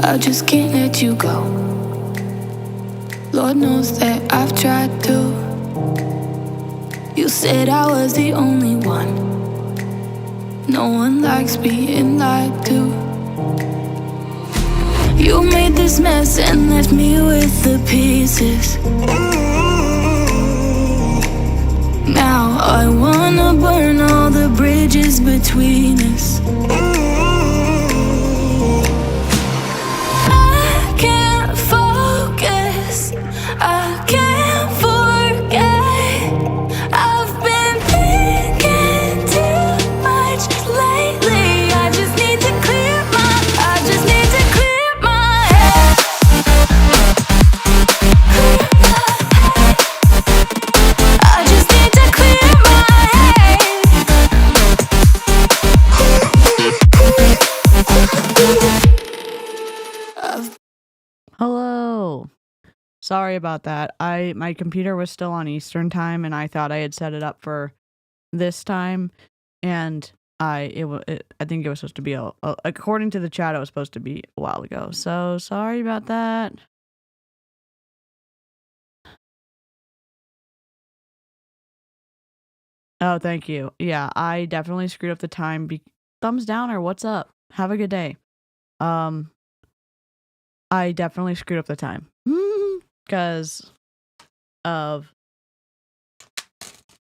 I just can't let you go. Lord knows that I've tried to. You said I was the only one. No one likes being lied to. You made this mess and left me with the pieces. Now I wanna burn all the bridges between us. I can't focus, I can't forget. I've been thinking too much lately. I just need to clear my head. I just need to clear my head. Hello. Sorry about that. My computer was still on Eastern time and I thought I had set it up for this time, and I think it was supposed to be according to the chat it was supposed to be a while ago. So sorry about that. Oh, thank you. Yeah, I definitely screwed up the time. Thumbs down or what's up? Have a good day. I definitely screwed up the time because of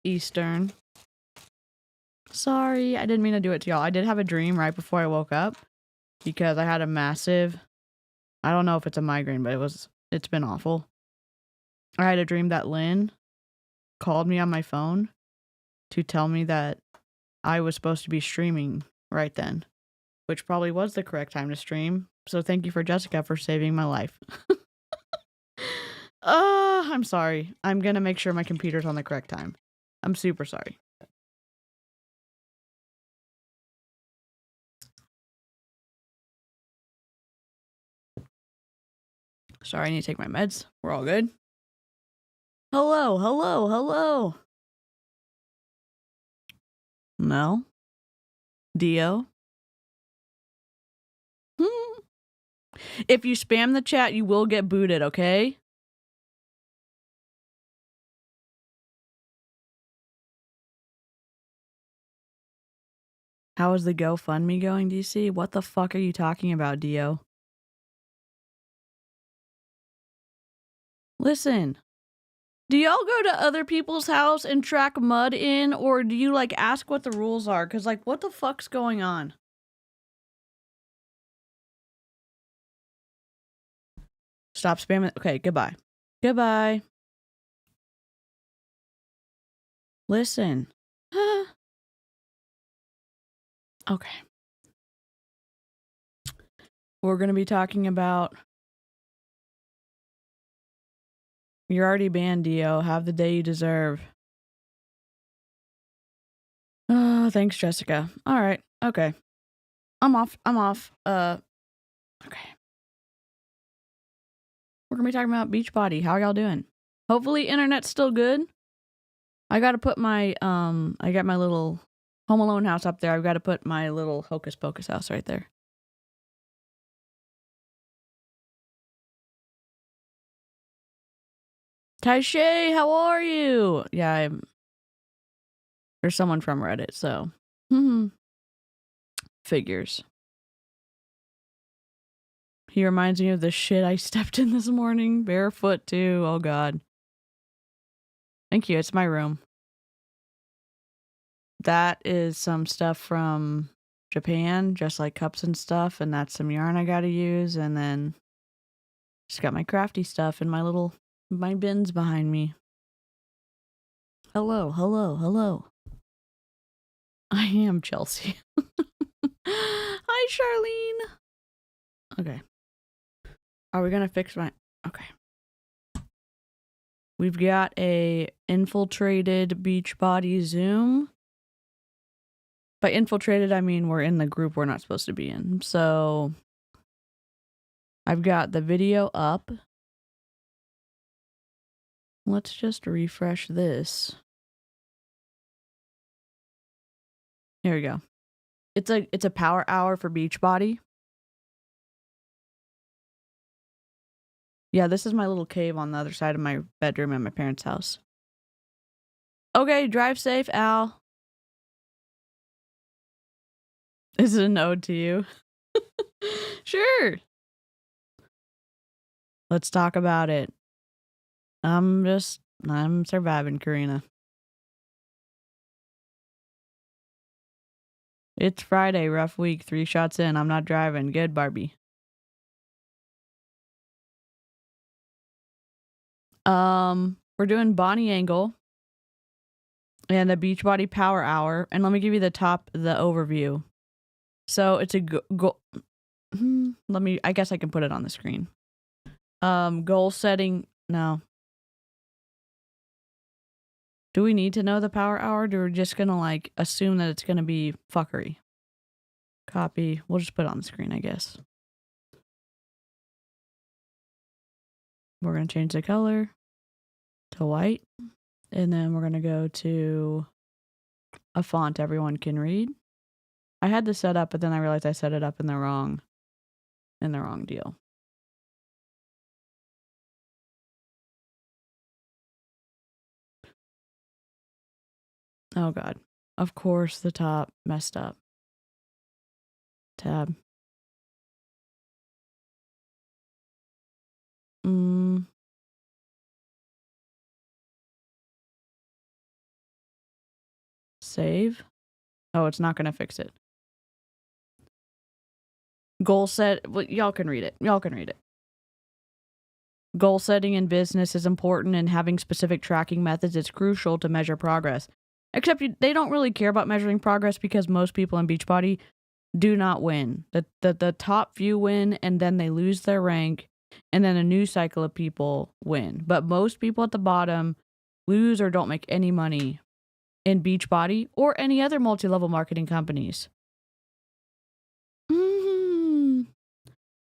Eastern. Sorry, I didn't mean to do it to y'all. I did have a dream right before I woke up because I had a massive, I don't know if it's a migraine, but it's been awful. I had a dream that Lynn called me on my phone to tell me that I was supposed to be streaming right then, which probably was the correct time to stream. So thank you for Jessica for saving my life. I'm sorry. I'm gonna make sure my computer's on the correct time. I'm super sorry. Sorry, I need to take my meds. We're all good. Hello, hello, hello. Mel? Dio? If you spam the chat, you will get booted, okay? How is the GoFundMe going, DC? What the fuck are you talking about, Dio? Listen. Do y'all go to other people's house and track mud in, or do you, like, ask what the rules are? Because, like, what the fuck's going on? Stop spamming. Okay, goodbye. Goodbye. Listen. Okay. We're going to be talking about... You're already banned, Dio. Have the day you deserve. Oh, thanks, Jessica. All right. Okay. I'm off. Okay. We're going to be talking about BODi. How y'all doing? Hopefully internet's still good. I got to put my, I got my little Home Alone house up there. I've got to put my little Hocus Pocus house right there. Taishay, how are you? Yeah, there's someone from Reddit, so. Figures. He reminds me of the shit I stepped in this morning. Barefoot, too. Oh, God. Thank you. It's my room. That is some stuff from Japan, just like cups and stuff, and that's some yarn I gotta use, and then just got my crafty stuff in my bins behind me. Hello, hello, hello. I am Chelsea. Hi, Charlene. Okay. Are we gonna fix my... Okay. We've got a infiltrated BODi Zoom. By infiltrated, I mean we're in the group we're not supposed to be in. So... I've got the video up. Let's just refresh this. Here we go. It's a power hour for BODi. Yeah, this is my little cave on the other side of my bedroom at my parents' house. Okay, drive safe, Al. Is it an ode to you? Sure. Let's talk about it. I'm surviving, Karina. It's Friday, rough week, 3 shots in. I'm not driving. Good, Barbie. We're doing BODi Engle and the Beachbody Power Hour. And let me give you the overview. So it's a I guess I can put it on the screen. Goal setting. No. Do we need to know the power hour? Or are we just gonna like assume that it's gonna be fuckery? Copy. We'll just put it on the screen, I guess. We're gonna change the color to white. And then we're gonna go to a font everyone can read. I had this set up, but then I realized I set it up in the wrong deal. Oh god. Of course the top messed up. Tab. Save. Oh, it's not gonna fix it. Goal set. Well, y'all can read it. Goal setting in business is important, and having specific tracking methods is crucial to measure progress. Except they don't really care about measuring progress because most people in Beachbody do not win. The top few win, and then they lose their rank, and then a new cycle of people win. But most people at the bottom lose or don't make any money in Beachbody or any other multi-level marketing companies.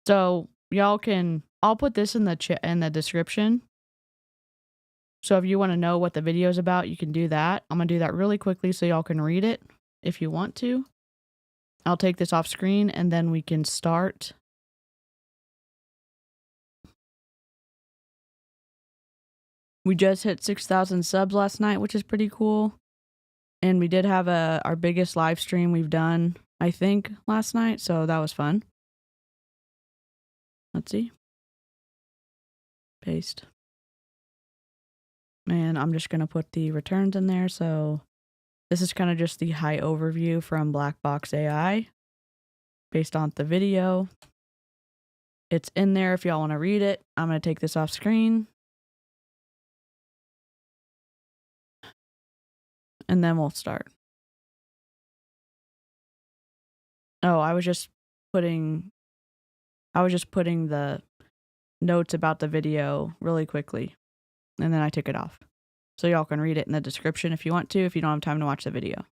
So y'all can, I'll put this in the description. So if you want to know what the video is about, you can do that. I'm going to do that really quickly so y'all can read it if you want to. I'll take this off screen and then we can start. We just hit 6,000 subs last night, which is pretty cool. And we did have our biggest live stream we've done, I think, last night. So that was fun. Let's see. Paste. And I'm just going to put the returns in there. So this is kind of just the high overview from Black Box AI based on the video. It's in there if y'all want to read it. I'm going to take this off screen. And then we'll start. Oh, I was just putting the notes about the video really quickly. And then I took it off. So y'all can read it in the description if you want to, if you don't have time to watch the video.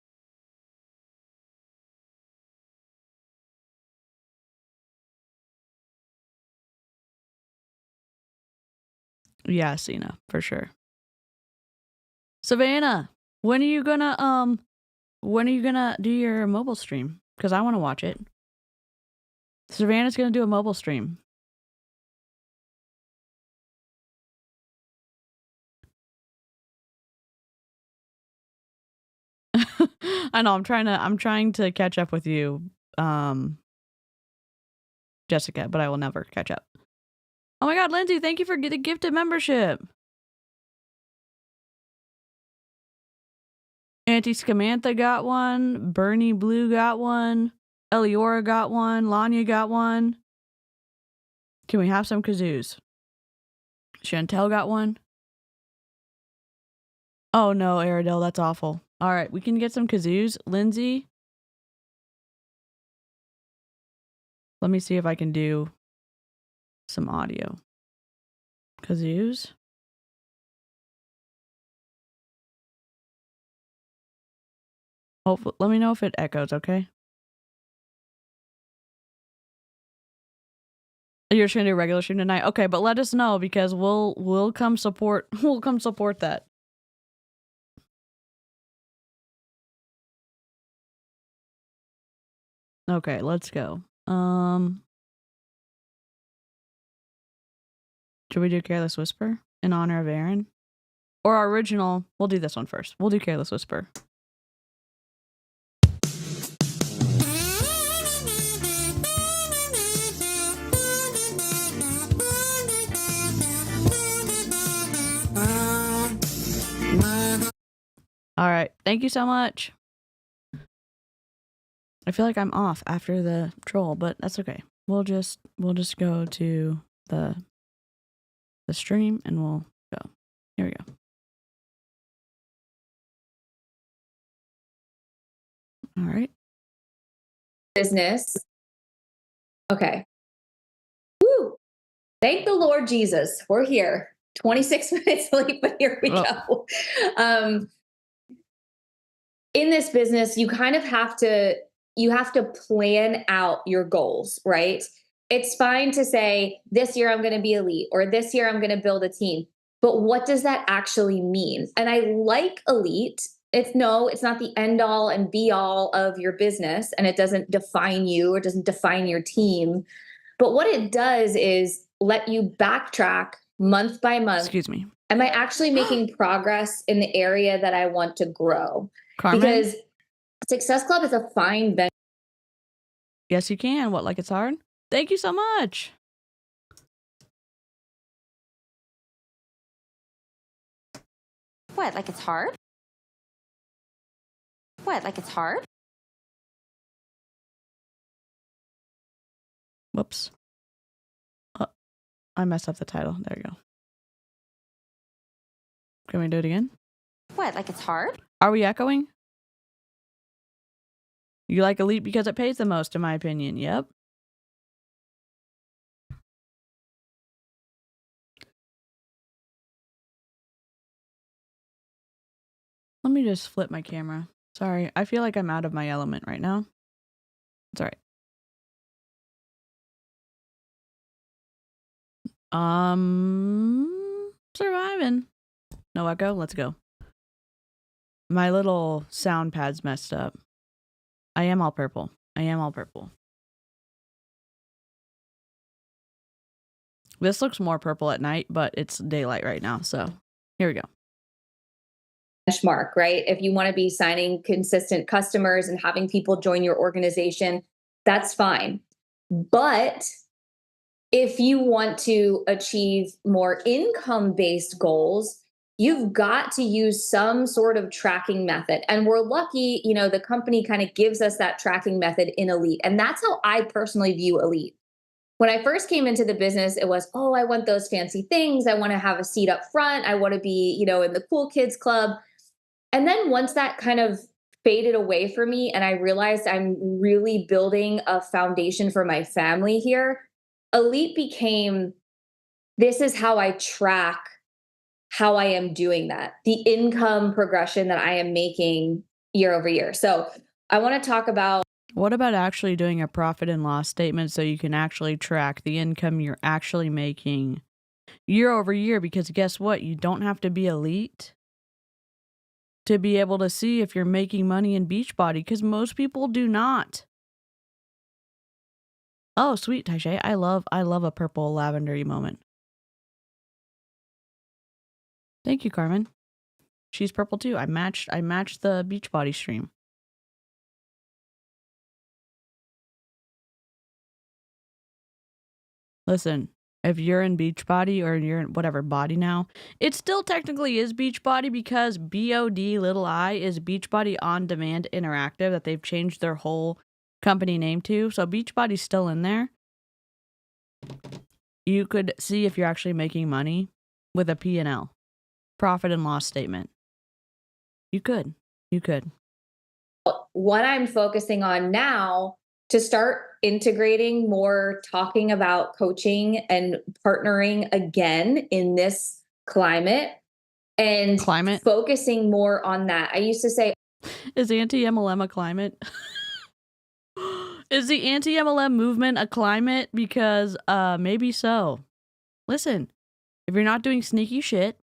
Yeah, Cena, for sure. Savannah, when are you gonna do your mobile stream? Because I want to watch it. Savannah's gonna do a mobile stream. I know, I'm trying to catch up with you, Jessica, but I will never catch up. Oh my god, Lindsay, thank you for the gifted membership. Auntie Scamantha got one. Bernie Blue got one. Eliora got one. Lanya got one. Can we have some kazoos? Chantel got one. Oh no, Aradel, that's awful. All right, we can get some kazoos. Lindsay, let me see if I can do some audio. Kazoos. Hopefully, let me know if it echoes, okay? You're just gonna do a regular stream tonight? Okay, but let us know because we'll come support that. Okay, let's go. Join Should we do Careless Whisper in honor of Aaron? Or our original? We'll do this one first. We'll do Careless Whisper. All right. Thank you so much. I feel like I'm off after the troll, but that's okay. We'll just go to the stream and we'll go. Here we go. All right. Business. Okay. Woo! Thank the Lord Jesus. We're here. 26 minutes late, but here we go. In this business, you kind of have to plan out your goals, right? It's fine to say, this year I'm going to be elite, or this year I'm going to build a team. But what does that actually mean? And I like elite. It's not the end all and be all of your business, and it doesn't define you or doesn't define your team. But what it does is let you backtrack month by month. Excuse me. Am I actually making progress in the area that I want to grow? Carmen? Because Success Club is a fine venture. Yes, you can. What, like it's hard? Thank you so much. What, like it's hard? What, like it's hard? Whoops. I messed up the title. There you go. Can we do it again? What, like it's hard? Are we echoing? You like elite because it pays the most, in my opinion. Yep. Let me just flip my camera. Sorry, I feel like I'm out of my element right now. It's all right. Surviving. No echo. Let's go. My little sound pad's messed up. I am all purple. This looks more purple at night, but it's daylight right now. So here we go. Benchmark, right? If you want to be signing consistent customers and having people join your organization, that's fine. But if you want to achieve more income-based goals, you've got to use some sort of tracking method. And we're lucky, the company kind of gives us that tracking method in Elite. And that's how I personally view Elite. When I first came into the business, it was, I want those fancy things. I want to have a seat up front. I want to be, in the cool kids club. And then once that kind of faded away for me and I realized I'm really building a foundation for my family here, Elite became, this is how I track how I am doing that, the income progression that I am making year over year. So I want to talk about. What about actually doing a profit and loss statement so you can actually track the income you're actually making year over year? Because guess what? You don't have to be elite to be able to see if you're making money in Beachbody, because most people do not. Oh, sweet, Taishay. I love a purple lavendery moment. Thank you, Carmen. She's purple too. I matched the Beachbody stream. Listen, if you're in Beachbody or you're in whatever body now, it still technically is Beachbody because BODi is Beachbody On Demand Interactive that they've changed their whole company name to. So Beachbody's still in there. You could see if you're actually making money with a P&L, profit and loss statement. You could. What I'm focusing on now to start integrating more talking about coaching and partnering again in this climate and focusing more on that. I used to say, is anti-MLM a climate? Is the anti-MLM movement a climate? Because maybe so. Listen, if you're not doing sneaky shit,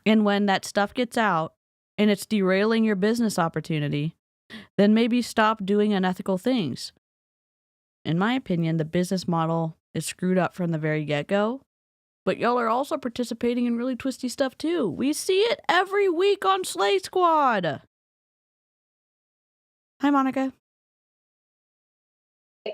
and when that stuff gets out and it's derailing your business opportunity, then maybe stop doing unethical things. In my opinion, the business model is screwed up from the very get-go. But y'all are also participating in really twisty stuff too. We see it every week on Slay Squad. Hi, Monica.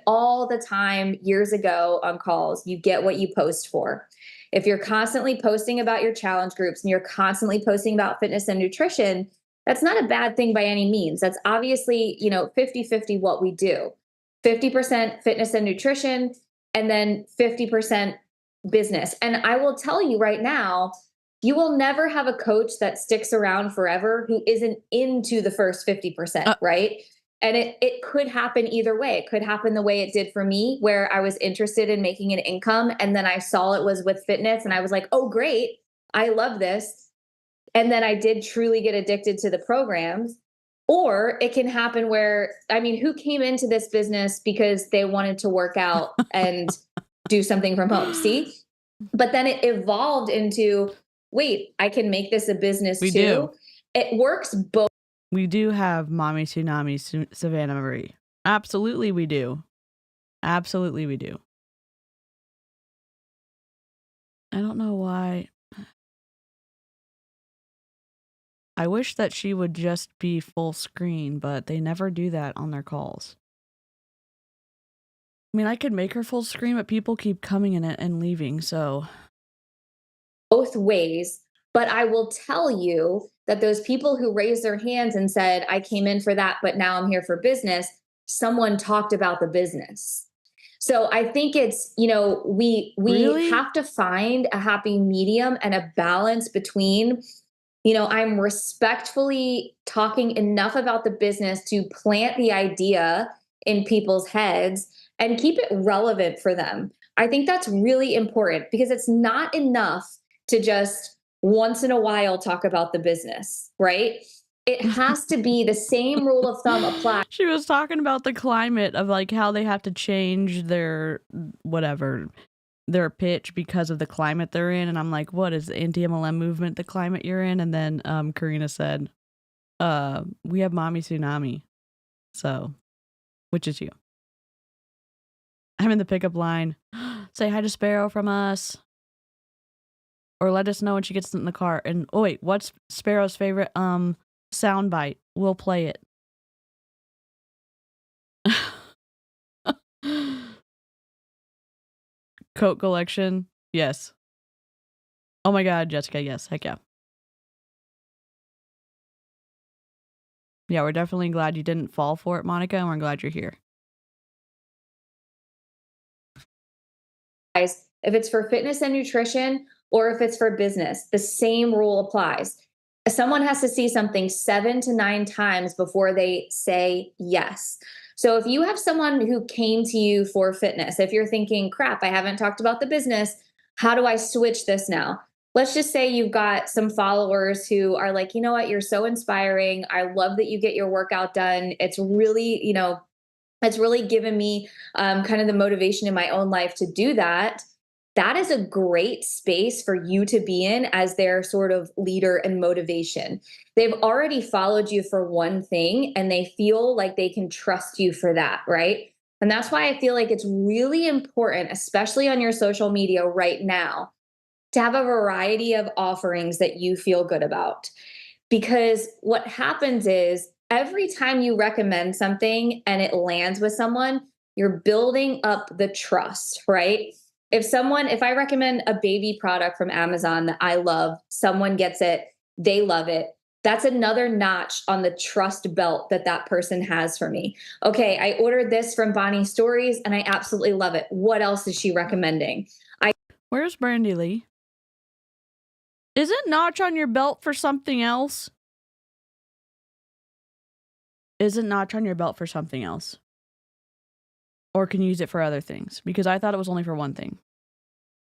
All the time years ago on calls, you get what you post for. If you're constantly posting about your challenge groups and you're constantly posting about fitness and nutrition, that's not a bad thing by any means. That's obviously, 50-50 what we do. 50% fitness and nutrition, and then 50% business. And I will tell you right now, you will never have a coach that sticks around forever who isn't into the first 50%, right? And it could happen either way. It could happen the way it did for me, where I was interested in making an income. And then I saw it was with fitness and I was like, oh, great. I love this. And then I did truly get addicted to the programs. Or it can happen where, who came into this business because they wanted to work out and do something from home? See? But then it evolved into, wait, I can make this a business too. Do. It works both. We do have Mommy Tsunami Savannah Marie. Absolutely we do. Absolutely we do. I don't know why. I wish that she would just be full screen, but they never do that on their calls. I could make her full screen, but people keep coming in it and leaving, so. Both ways. But I will tell you that those people who raised their hands and said, I came in for that, but now I'm here for business, someone talked about the business. So I think it's, we Really? have to find a happy medium and a balance between, I'm respectfully talking enough about the business to plant the idea in people's heads and keep it relevant for them. I think that's really important because it's not enough to just once in a while talk about the business, right? It has to be the same rule of thumb apply. She was talking about the climate of how they have to change their their pitch because of the climate they're in. And I'm like, what is the anti-MLM movement, the climate you're in? And then Karina said, we have Mommy Tsunami. So, which is you. I'm in the pickup line. Say hi to Sparrow from us. Or let us know when she gets in the car. And oh wait, what's Sparrow's favorite soundbite? We'll play it. Coat collection. Yes. Oh my god, Jessica, yes. Heck yeah. Yeah, we're definitely glad you didn't fall for it, Monica, and we're glad you're here. If it's for fitness and nutrition or if it's for business, the same rule applies. Someone has to see something 7 to 9 times before they say yes. So if you have someone who came to you for fitness, if you're thinking, crap, I haven't talked about the business, how do I switch this now? Let's just say you've got some followers who are like, you know what, you're so inspiring. I love that you get your workout done. It's really, it's really given me kind of the motivation in my own life to do that. That is a great space for you to be in as their sort of leader and motivation. They've already followed you for one thing and they feel like they can trust you for that, right? And that's why I feel like it's really important, especially on your social media right now, to have a variety of offerings that you feel good about. Because what happens is every time you recommend something and it lands with someone, you're building up the trust, right? If I recommend a baby product from Amazon that I love, someone gets it, they love it. That's another notch on the trust belt that person has for me. Okay, I ordered this from Bonnie Stories and I absolutely love it. What else is she recommending? Where's Brandy Lee? Is it notch on your belt for something else? Is it notch on your belt for something else? Or can you use it for other things? Because I thought it was only for one thing.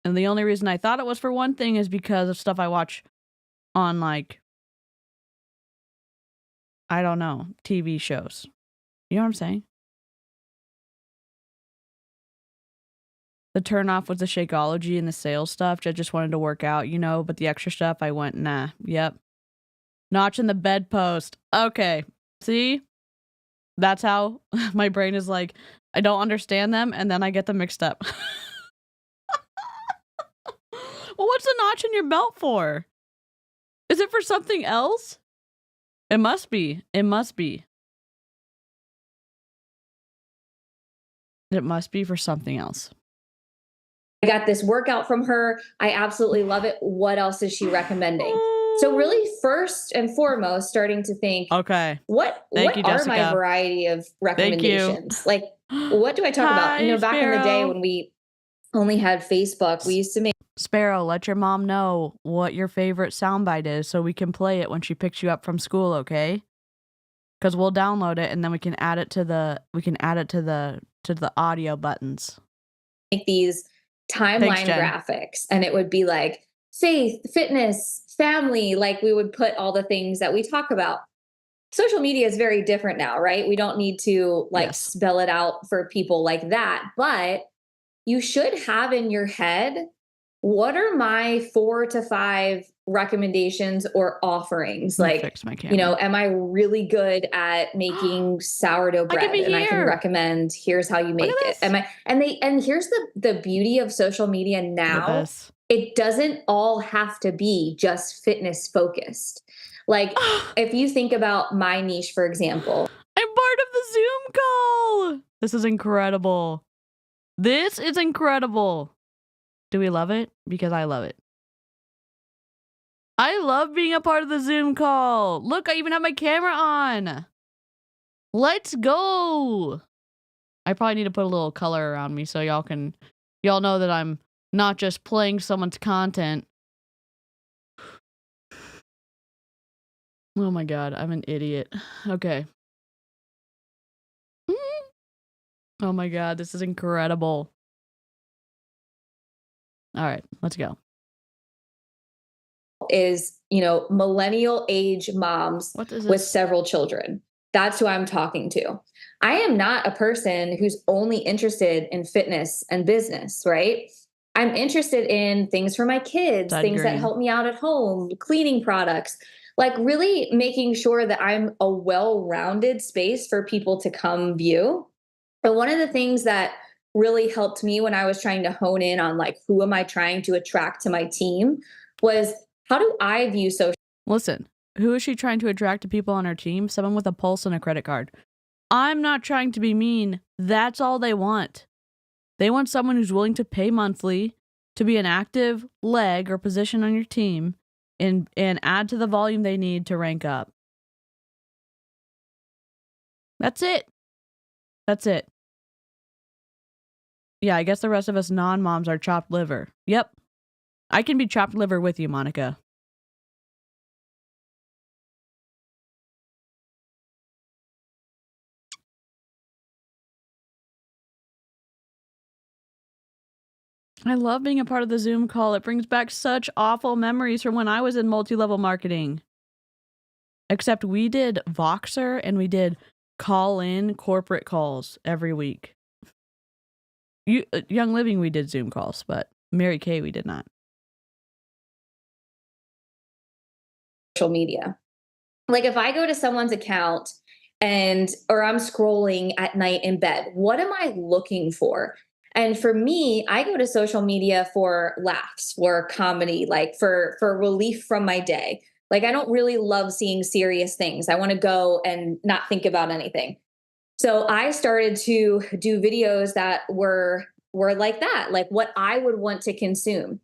And the only reason I thought it was for one thing is because of stuff I watch on, I don't know, TV shows. You know what I'm saying? The turnoff was the Shakeology and the sales stuff. I just wanted to work out, but the extra stuff, I went, nah, yep. Notch in the bedpost. Okay, see? That's how my brain is like, I don't understand them, and then I get them mixed up. Well, what's the notch in your belt for? Is it for something else? It must be. It must be. It must be for something else. I got this workout from her. I absolutely love it. What else is she recommending? So really, first and foremost, starting to think, Okay. what Thank you, are my Jessica. variety of Thank you. recommendations? Like, what do I talk about? You know, Hi, back in the day Sparrow. when we only had Facebook, we used to make Sparrow, let your mom know what your favorite soundbite is so we can play it when she picks you up from school, okay? Because we'll download it and then we can add it to the audio buttons. these timeline Jen. graphics, and it would be like faith, fitness, family. Like we would put all the things that we talk about. Social media is very different now, right? We don't need to like Yes. spell it out for people like that, but you should have in your head, what are my 4 to 5 recommendations or offerings? Let me Like, fix my camera. you know, am I really good at making sourdough I bread? can be And I can here. recommend, here's how you make at it. this. And here's the beauty of social media Look at now. this. It doesn't all have to be just fitness focused. Like if you think about my niche, for example, I'm part of the Zoom call. This is incredible. This is incredible. Do we love it? Because I love it. I love being a part of the Zoom call. Look, I even have my camera on. Let's go. I probably need to put a little color around me so y'all know that I'm not just playing someone's content. Oh my god, I'm an idiot. Okay. Oh my god, this is incredible. All right, let's go. is, you know, millennial age moms What is with this? several children. That's who I'm talking to. I am not a person who's only interested in fitness and business, right? I'm interested in things for my kids, Side things that green. help me out at home, cleaning products, like really making sure that I'm a well-rounded space for people to come view. And one of the things that really helped me when I was trying to hone in on like who am I trying to attract to my team was how do I view social? Listen, who is she trying to attract to people on her team? Someone with a pulse and a credit card. I'm not trying to be mean. That's all they want. They want someone who's willing to pay monthly to be an active leg or position on your team and add to the volume they need to rank up. That's it. That's it. Yeah, I guess the rest of us non-moms are chopped liver. Yep. I can be chopped liver with you, Monica. I love being a part of the Zoom call. It brings back such awful memories from when I was in multi-level marketing. Except we did Voxer and we did call-in corporate calls every week. Young Living, we did Zoom calls, but Mary Kay, we did not. Social media. Like if I go to someone's account or I'm scrolling at night in bed, what am I looking for? And for me, I go to social media for laughs, for comedy, like for relief from my day. Like I don't really love seeing serious things. I want to go and not think about anything. So I started to do videos that were like that, like what I would want to consume.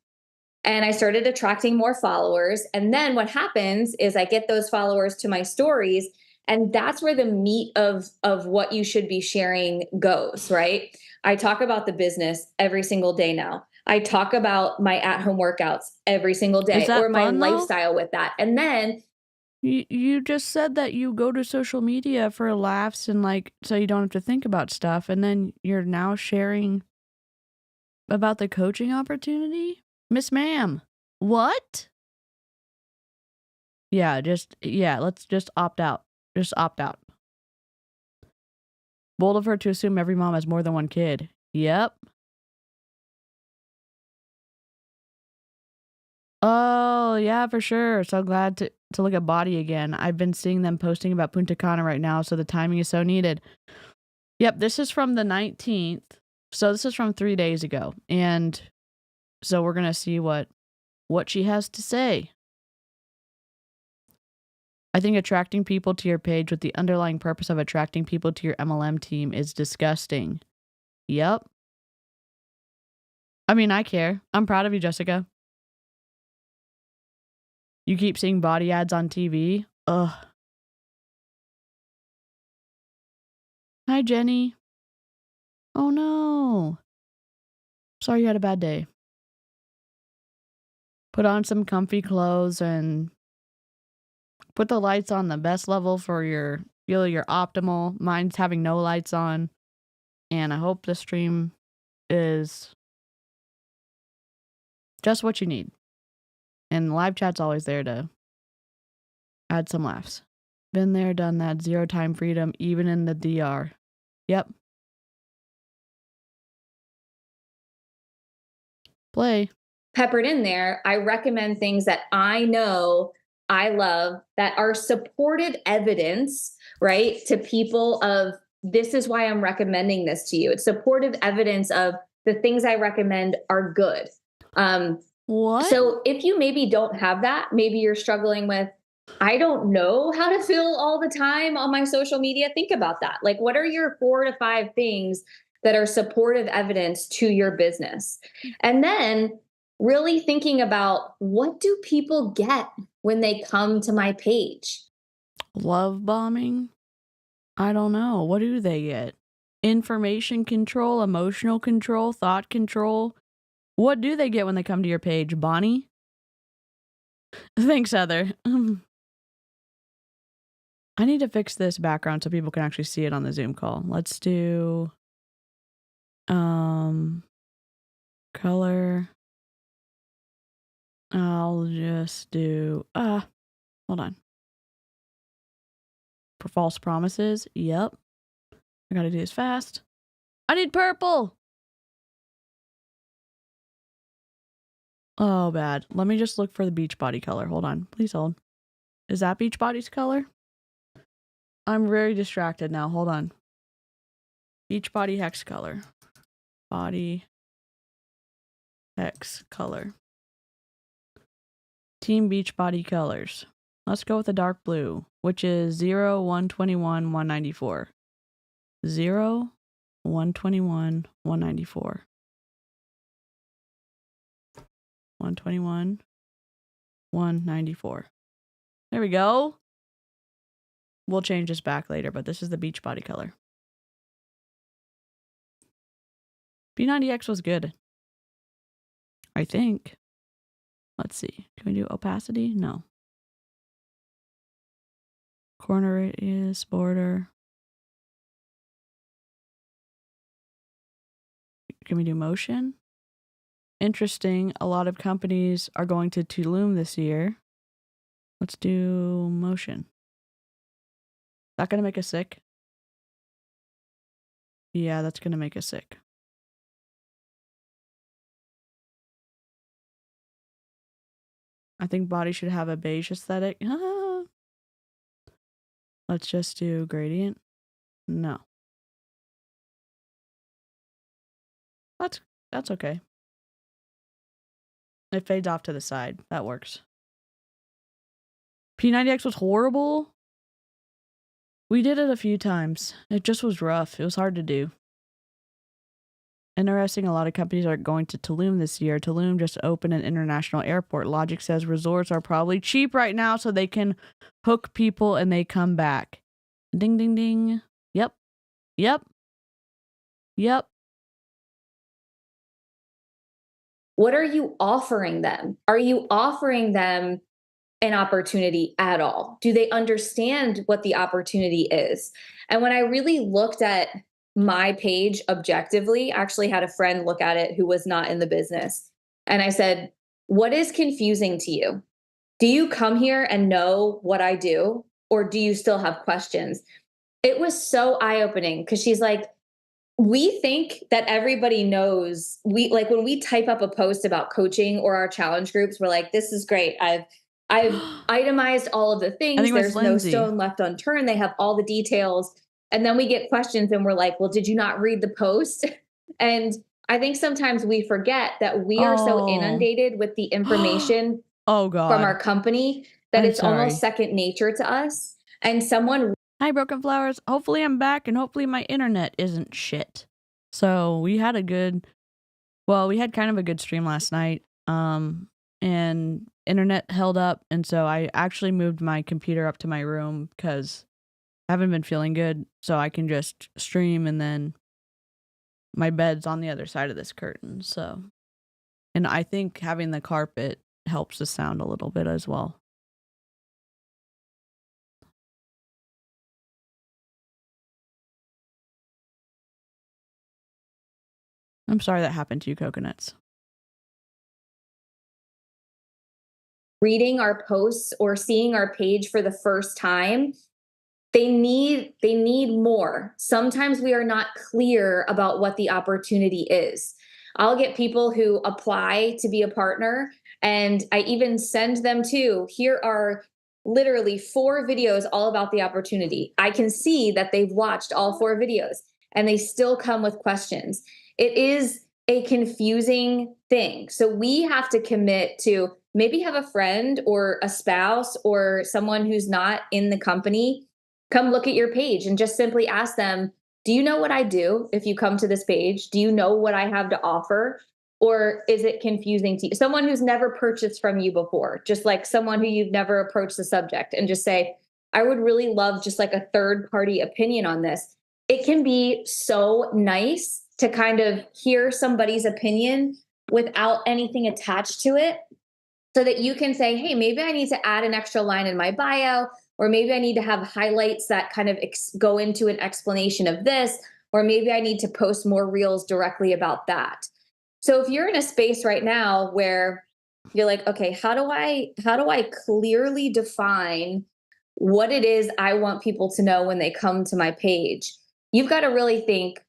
And I started attracting more followers. And then what happens is I get those followers to my stories, and that's where the meat of what you should be sharing goes, right? I talk about the business every single day now. I talk about my at-home workouts every single day, or my fun, though? lifestyle with that. And then You just said that you go to social media for laughs and like so you don't have to think about stuff, and then you're now sharing about the coaching opportunity? Miss Ma'am, what? Yeah, let's just opt out. Just opt out. Bold of her to assume every mom has more than one kid. Yep. Oh, yeah, for sure. So glad to look at BODi again. I've been seeing them posting about Punta Cana right now, so the timing is so needed. Yep, this is from the 19th. So this is from 3 days ago. And so we're going to see what what she has to say. I think attracting people to your page with the underlying purpose of attracting people to your MLM team is disgusting. Yep. I mean, I care. I'm proud of you, Jessica. You keep seeing BODi ads on TV? Ugh. Hi, Jenny. Oh, no. Sorry you had a bad day. Put on some comfy clothes and put the lights on the best level for your optimal. Mine's having no lights on. And I hope the stream is just what you need. And live chat's always there to add some laughs. Been there, done that. 0 time freedom, even in the DR. Yep. Play. Peppered in there, I recommend things that I know I love that are supportive evidence, right? To people of this is why I'm recommending this to you. It's supportive evidence of the things I recommend are good. What? So if you maybe don't have that, maybe you're struggling with, I don't know how to feel all the time on my social media. Think about that. Like, what are your 4 to 5 things that are supportive evidence to your business? And then really thinking about, what do people get when they come to my page? Love bombing? I don't know. What do they get? Information control, emotional control, thought control. What do they get when they come to your page, Bonnie? Thanks, Heather. I need to fix this background so people can actually see it on the Zoom call. Let's do color. I'll just do hold on. For false promises. Yep. I gotta do this fast. I need purple. Oh, bad. Let me just look for the Beachbody color. Hold on. Please hold. Is that Beachbody's color? I'm very distracted now. Hold on. Beachbody hex color. Body hex color. Team Beachbody colors. Let's go with the dark blue, which is 0, 121, 194. 0, 121, 194. 121, 194. There we go. We'll change this back later, but this is the Beachbody color. B90X was good. I think. Let's see. Can we do opacity? No. Corner radius, border. Can we do motion? Interesting. A lot of companies are going to Tulum this year. Let's do motion. Is that going to make us sick? Yeah, that's going to make us sick. I think body should have a beige aesthetic. Let's just do gradient. No. That's okay. It fades off to the side. That works. P90X was horrible. We did it a few times. It just was rough. It was hard to do. Interesting, a lot of companies are going to Tulum this year. Tulum just opened an international airport. Logic says resorts are probably cheap right now so they can hook people and they come back. Ding, ding, ding. Yep. Yep. Yep. What are you offering them? Are you offering them an opportunity at all? Do they understand what the opportunity is? And when I really looked at my page objectively, I actually had a friend look at it who was not in the business. And I said, what is confusing to you? Do you come here and know what I do? Or do you still have questions? It was so eye-opening because she's like, we think that everybody knows. We like when we type up a post about coaching or our challenge groups, we're like, this is great. I've itemized all of the things. There's no stone left unturned. They have all the details. And then we get questions and we're like, well, did you not read the post? And I think sometimes we forget that we are so Oh. inundated with the information Oh from our God. company that I'm it's almost sorry. second nature to us. And someone Hi, Broken Flowers. Hopefully I'm back and hopefully my internet isn't shit. So we had we had kind of a good stream last night. And internet held up, and so I actually moved my computer up to my room because I haven't been feeling good, so I can just stream, and then my bed's on the other side of this curtain, so. And I think having the carpet helps the sound a little bit as well. I'm sorry that happened to you, Coconuts. reading our posts or seeing our page for the first time, they need more. Sometimes we are not clear about what the opportunity is. I'll get people who apply to be a partner, and I even send them to, here are literally 4 videos all about the opportunity. I can see that they've watched all 4 videos and they still come with questions. It is a confusing thing. So we have to commit to maybe have a friend or a spouse or someone who's not in the company come look at your page and just simply ask them, do you know what I do if you come to this page? Do you know what I have to offer? Or is it confusing to you? Someone who's never purchased from you before, just like someone who you've never approached the subject, and just say, I would really love just like a third party opinion on this. It can be so nice to kind of hear somebody's opinion without anything attached to it, so that you can say, hey, maybe I need to add an extra line in my bio, or maybe I need to have highlights that kind of go into an explanation of this, or maybe I need to post more reels directly about that. So if you're in a space right now where you're like, okay, how do I clearly define what it is I want people to know when they come to my page? You've got to really think,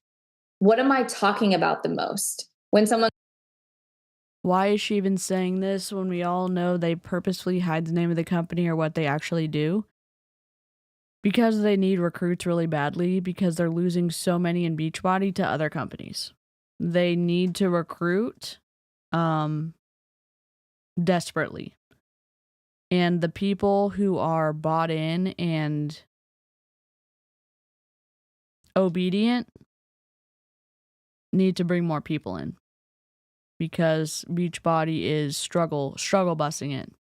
what am I talking about the most? When someone Why is she even saying this when we all know they purposefully hide the name of the company or what they actually do? Because they need recruits really badly, because they're losing so many in Beachbody to other companies. They need to recruit desperately. And the people who are bought in and obedient need to bring more people in, because Beachbody is struggle busing it.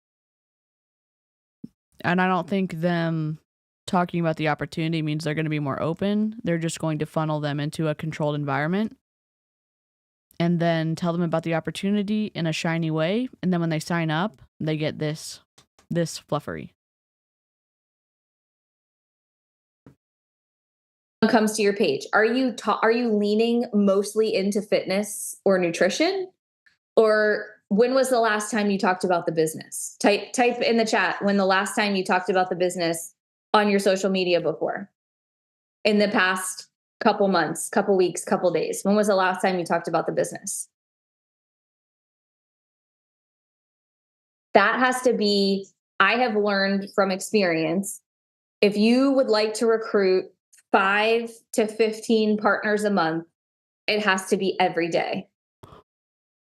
And I don't think them talking about the opportunity means they're going to be more open. They're just going to funnel them into a controlled environment and then tell them about the opportunity in a shiny way. And then when they sign up, they get this fluffery. comes to your page, are you leaning mostly into fitness or nutrition? Or when was the last time you talked about the business? Type in the chat when the last time you talked about the business on your social media before. In the past couple months, couple weeks, couple days. When was the last time you talked about the business? That has to be, I have learned from experience, if you would like to recruit 5 to 15 partners a month, it has to be every day.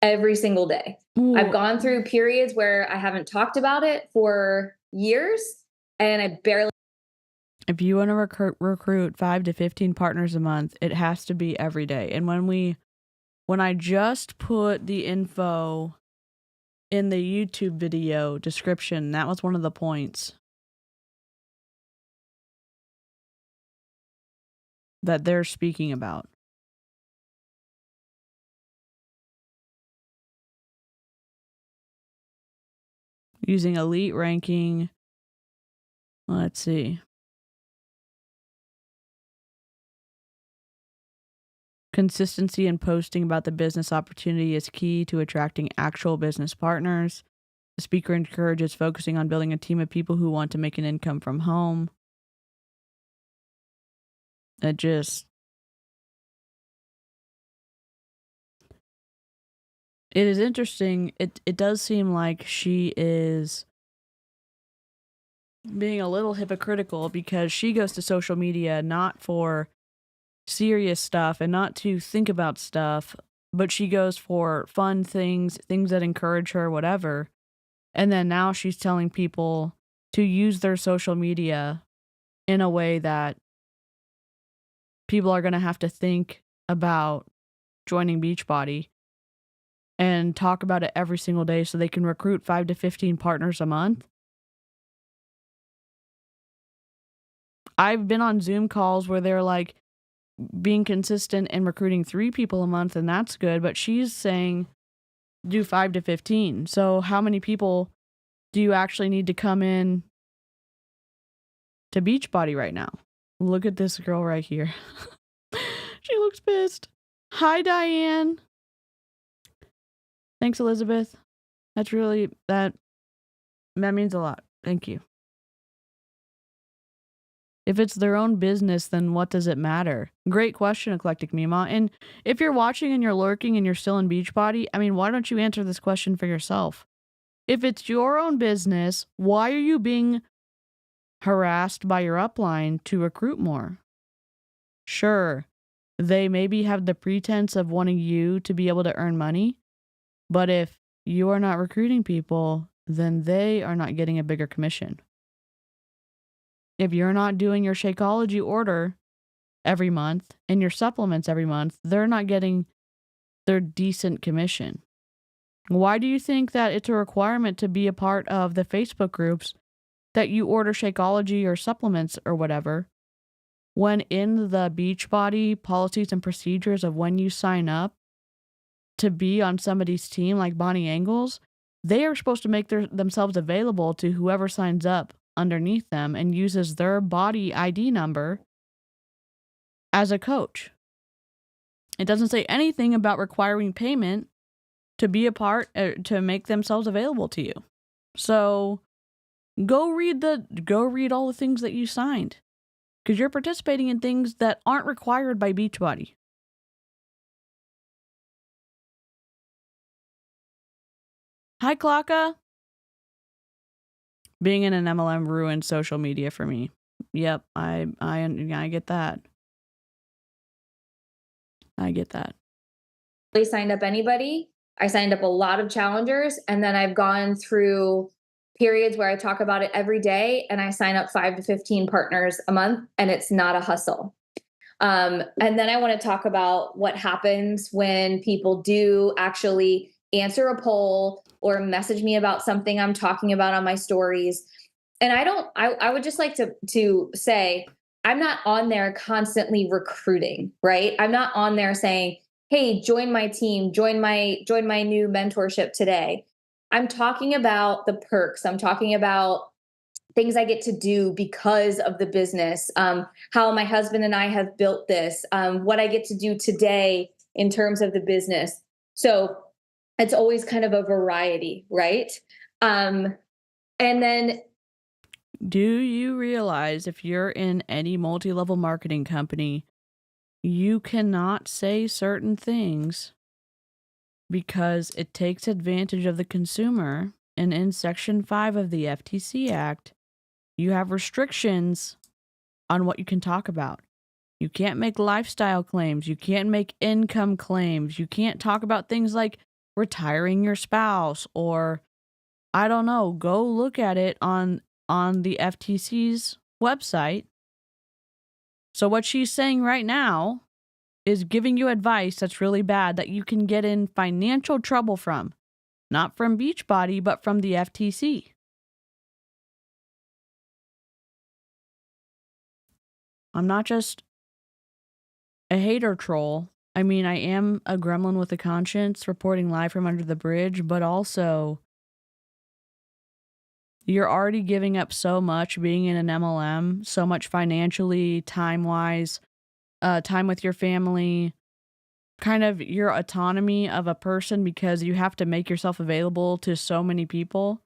Every single day. Ooh. I've gone through periods where I haven't talked about it for years, and I barely. If you want to recruit 5 to 15 partners a month, it has to be every day. And when I just put the info in the YouTube video description, that was one of the points that they're speaking about. Using elite ranking. Let's see. Consistency in posting about the business opportunity is key to attracting actual business partners. The speaker encourages focusing on building a team of people who want to make an income from home. It is interesting. It does seem like she is being a little hypocritical, because she goes to social media not for serious stuff and not to think about stuff, but she goes for fun things, things that encourage her, whatever. And then now she's telling people to use their social media in a way that people are going to have to think about joining Beachbody and talk about it every single day so they can recruit 5 to 15 partners a month. I've been on Zoom calls where they're like being consistent and recruiting 3 people a month, and that's good, but she's saying do 5 to 15. So how many people do you actually need to come in to Beachbody right now? Look at this girl right here. She looks pissed. Hi, Diane. Thanks, Elizabeth. That's really, that means a lot. Thank you. If it's their own business, then what does it matter? Great question, Eclectic Mima. And if you're watching and you're lurking and you're still in Beachbody, I mean, why don't you answer this question for yourself? If it's your own business, why are you being harassed by your upline to recruit more? Sure, they maybe have the pretense of wanting you to be able to earn money, but if you are not recruiting people, then they are not getting a bigger commission. If you're not doing your Shakeology order every month and your supplements every month, they're not getting their decent commission. Why do you think that it's a requirement to be a part of the Facebook groups that you order Shakeology or supplements or whatever, when in the Beachbody policies and procedures of when you sign up to be on somebody's team like Bonnie Engle's, they are supposed to make themselves available to whoever signs up underneath them and uses their BODi ID number as a coach. It doesn't say anything about requiring payment to be a part, to make themselves available to you. So go read all the things that you signed, because you're participating in things that aren't required by Beachbody. Hi, Clocka. Being in an MLM ruined social media for me. Yep, I get that. I get that. Really signed up anybody. I signed up a lot of challengers, and then I've gone through periods where I talk about it every day, and I sign up 5 to 15 partners a month, and it's not a hustle. And then I want to talk about what happens when people do actually answer a poll or message me about something I'm talking about on my stories. And I would just like to say, I'm not on there constantly recruiting, right? I'm not on there saying, hey, join my team, join my new mentorship today. I'm talking about the perks. I'm talking about things I get to do because of the business, how my husband and I have built this, what I get to do today in terms of the business. So it's always kind of a variety, right? And then, do you realize if you're in any multi-level marketing company, you cannot say certain things because it takes advantage of the consumer? And in Section 5 of the FTC Act, you have restrictions on what you can talk about. You can't make lifestyle claims. You can't make income claims. You can't talk about things like retiring your spouse, or I don't know, go look at it on the FTC's website. So what she's saying right now is giving you advice that's really bad that you can get in financial trouble from. Not from Beachbody, but from the FTC. I'm not just a hater troll. I mean, I am a gremlin with a conscience reporting live from under the bridge, but also you're already giving up so much being in an MLM, so much financially, time-wise, time with your family, kind of your autonomy of a person, because you have to make yourself available to so many people.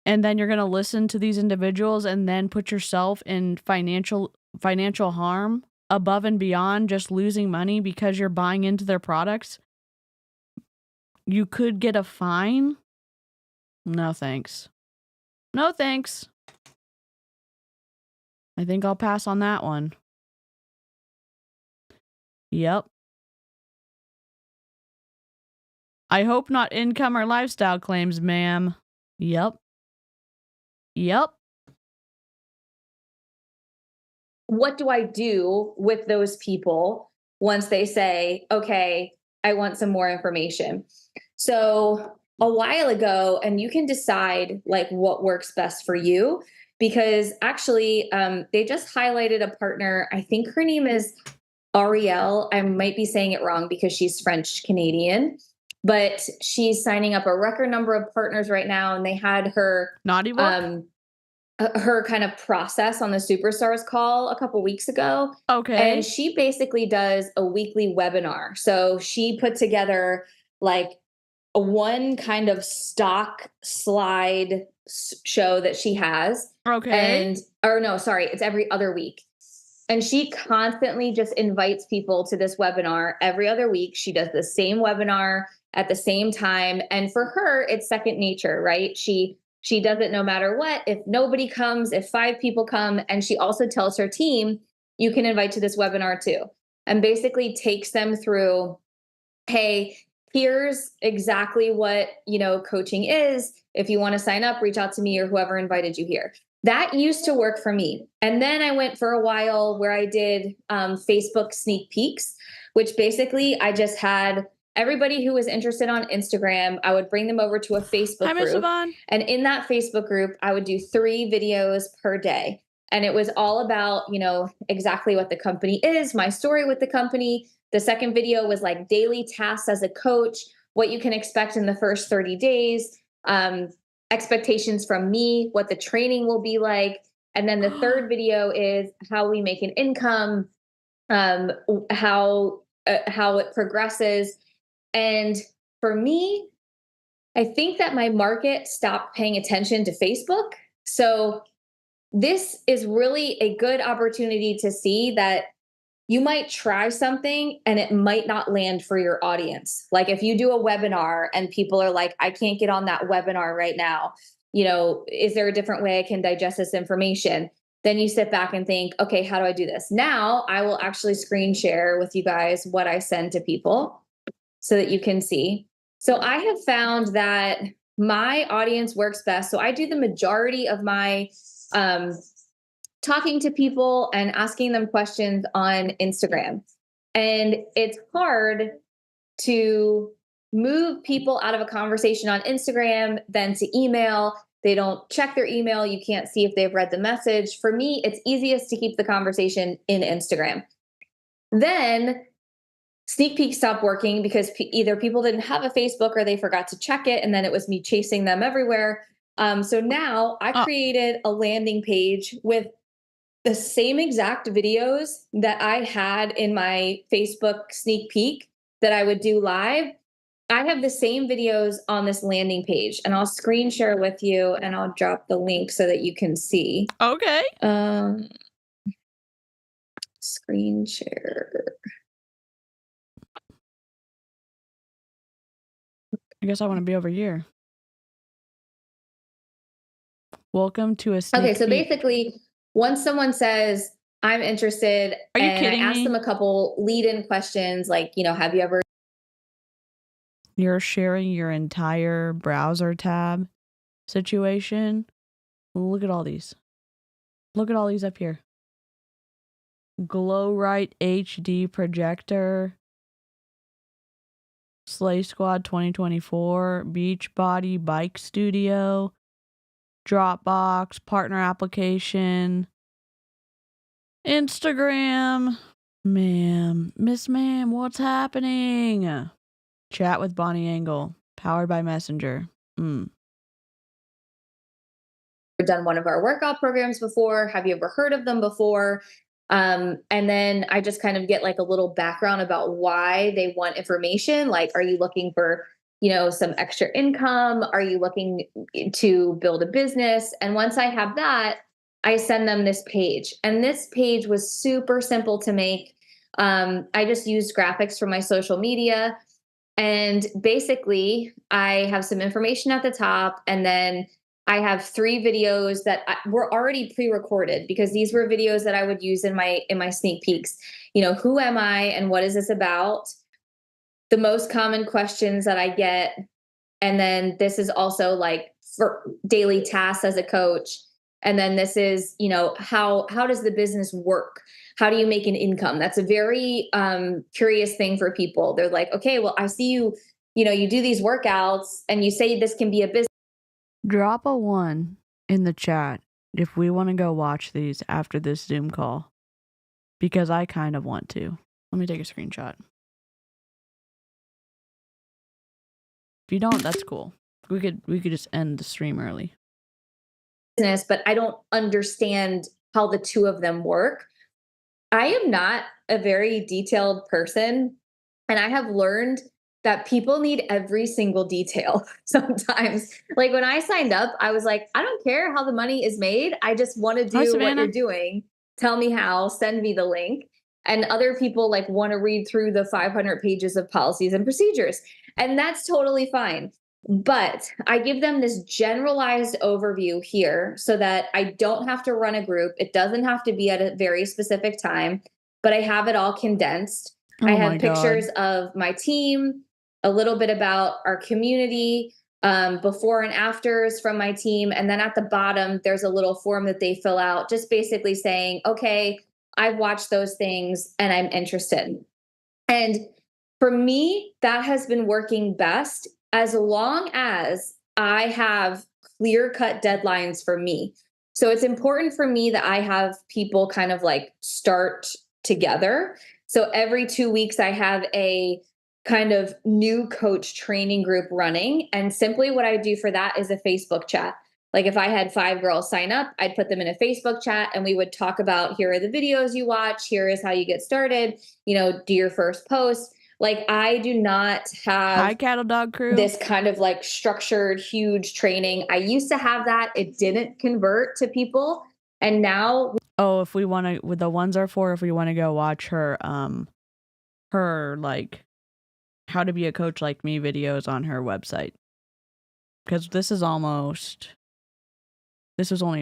And then you're going to listen to these individuals and then put yourself in financial harm above and beyond just losing money because you're buying into their products. You could get a fine. No, thanks. No, thanks. I think I'll pass on that one. Yep. I hope not income or lifestyle claims, ma'am. Yep. What do I do with those people once they say, okay, I want some more information? So a while ago, and you can decide like what works best for you, because actually they just highlighted a partner. I think her name is Ariel. I might be saying it wrong because she's French Canadian, but she's signing up a record number of partners right now. And they had Naughty book? her kind of process on the Superstars call a couple weeks ago. Okay. And she basically does a weekly webinar. So she put together like a one kind of stock slide show that she has. Okay. It's every other week. And she constantly just invites people to this webinar every other week. She does the same webinar at the same time. And for her, it's second nature, right? She does it no matter what. If nobody comes, if 5 people come, and she also tells her team, you can invite to this webinar too. And basically takes them through, hey, here's exactly what, coaching is. If you want to sign up, reach out to me or whoever invited you here. That used to work for me. And then I went for a while where I did Facebook sneak peeks, which basically I just had everybody who was interested on Instagram, I would bring them over to a Facebook Hi, Miss group. Yvonne. And in that Facebook group, I would do 3 videos per day. And it was all about, exactly what the company is, my story with the company. The second video was like daily tasks as a coach, what you can expect in the first 30 days, expectations from me, what the training will be like. And then the third video is how we make an income, how it progresses. And for me, I think that my market stopped paying attention to Facebook. So this is really a good opportunity to see that you might try something and it might not land for your audience. Like if you do a webinar and people are like, I can't get on that webinar right now, is there a different way I can digest this information? Then you sit back and think, okay, how do I do this? Now I will actually screen share with you guys what I send to people so that you can see. So I have found that my audience works best. So I do the majority of my talking to people and asking them questions on Instagram. And it's hard to move people out of a conversation on Instagram than to email. They don't check their email. You can't see if they've read the message. For me, it's easiest to keep the conversation in Instagram. Then sneak peek stopped working because either people didn't have a Facebook or they forgot to check it. And then it was me chasing them everywhere. So now I created a landing page with the same exact videos that I had in my Facebook sneak peek that I would do live. I have the same videos on this landing page, and I'll screen share with you and I'll drop the link so that you can see. Okay. Screen share. I guess I want to be over here. Welcome to a sneak Okay, so peek. basically, once someone says, I'm interested, Are you and kidding I ask me? them a couple lead-in questions like, have you ever... You're sharing your entire browser tab situation. Look at all these. Look at all these up here. Glowrite HD projector. Slay Squad 2024. BODi bike studio. Dropbox. Partner application. Instagram. Miss Ma'am, what's happening? Chat with Bonnie Engle. Powered by Messenger. done one of our workout programs before? Have you ever heard of them before? And then I just kind of get like a little background about why they want information. Like, are you looking for, some extra income? Are you looking to build a business? And once I have that, I send them this page. And this page was super simple to make. I just used graphics from my social media. And basically, I have some information at the top, and then I have 3 videos that were already pre-recorded because these were videos that I would use in my sneak peeks. Who am I and what is this about? the most common questions that I get. And then this is also like for daily tasks as a coach. And then this is, how does the business work? How do you make an income? That's a very curious thing for people. They're like, okay, well, I see you, you do these workouts and you say this can be a business. Drop a 1 in the chat if we want to go watch these after this Zoom call, because I kind of want to. Let me take a screenshot. If you don't, that's cool. We could just end the stream early. But I don't understand how the two of them work. I am not a very detailed person, and I have learned that people need every single detail sometimes. Like when I signed up, I was like, I don't care how the money is made. I just want to do what you're doing. Tell me how, send me the link. And other people like want to read through the 500 pages of policies and procedures. And that's totally fine. But I give them this generalized overview here so that I don't have to run a group. It doesn't have to be at a very specific time, but I have it all condensed. I have pictures of my team, a little bit about our community, before and afters from my team. And then at the bottom, there's a little form that they fill out, just basically saying, okay, I've watched those things and I'm interested. And for me, that has been working best as long as I have clear-cut deadlines for me. So it's important for me that I have people kind of like start together. So every 2 weeks, I have a kind of new coach training group running. And simply what I do for that is a Facebook chat. Like if I had 5 girls sign up, I'd put them in a Facebook chat and we would talk about, here are the videos you watch. Here is how you get started, do your first post. Like I do not have Hi, Cattle Dog Crew. This kind of like structured, huge training. I used to have that. It didn't convert to people. And now. Oh, if we want to, the ones are for if we want to go watch her like how to be a coach like me videos on her website. Because this was only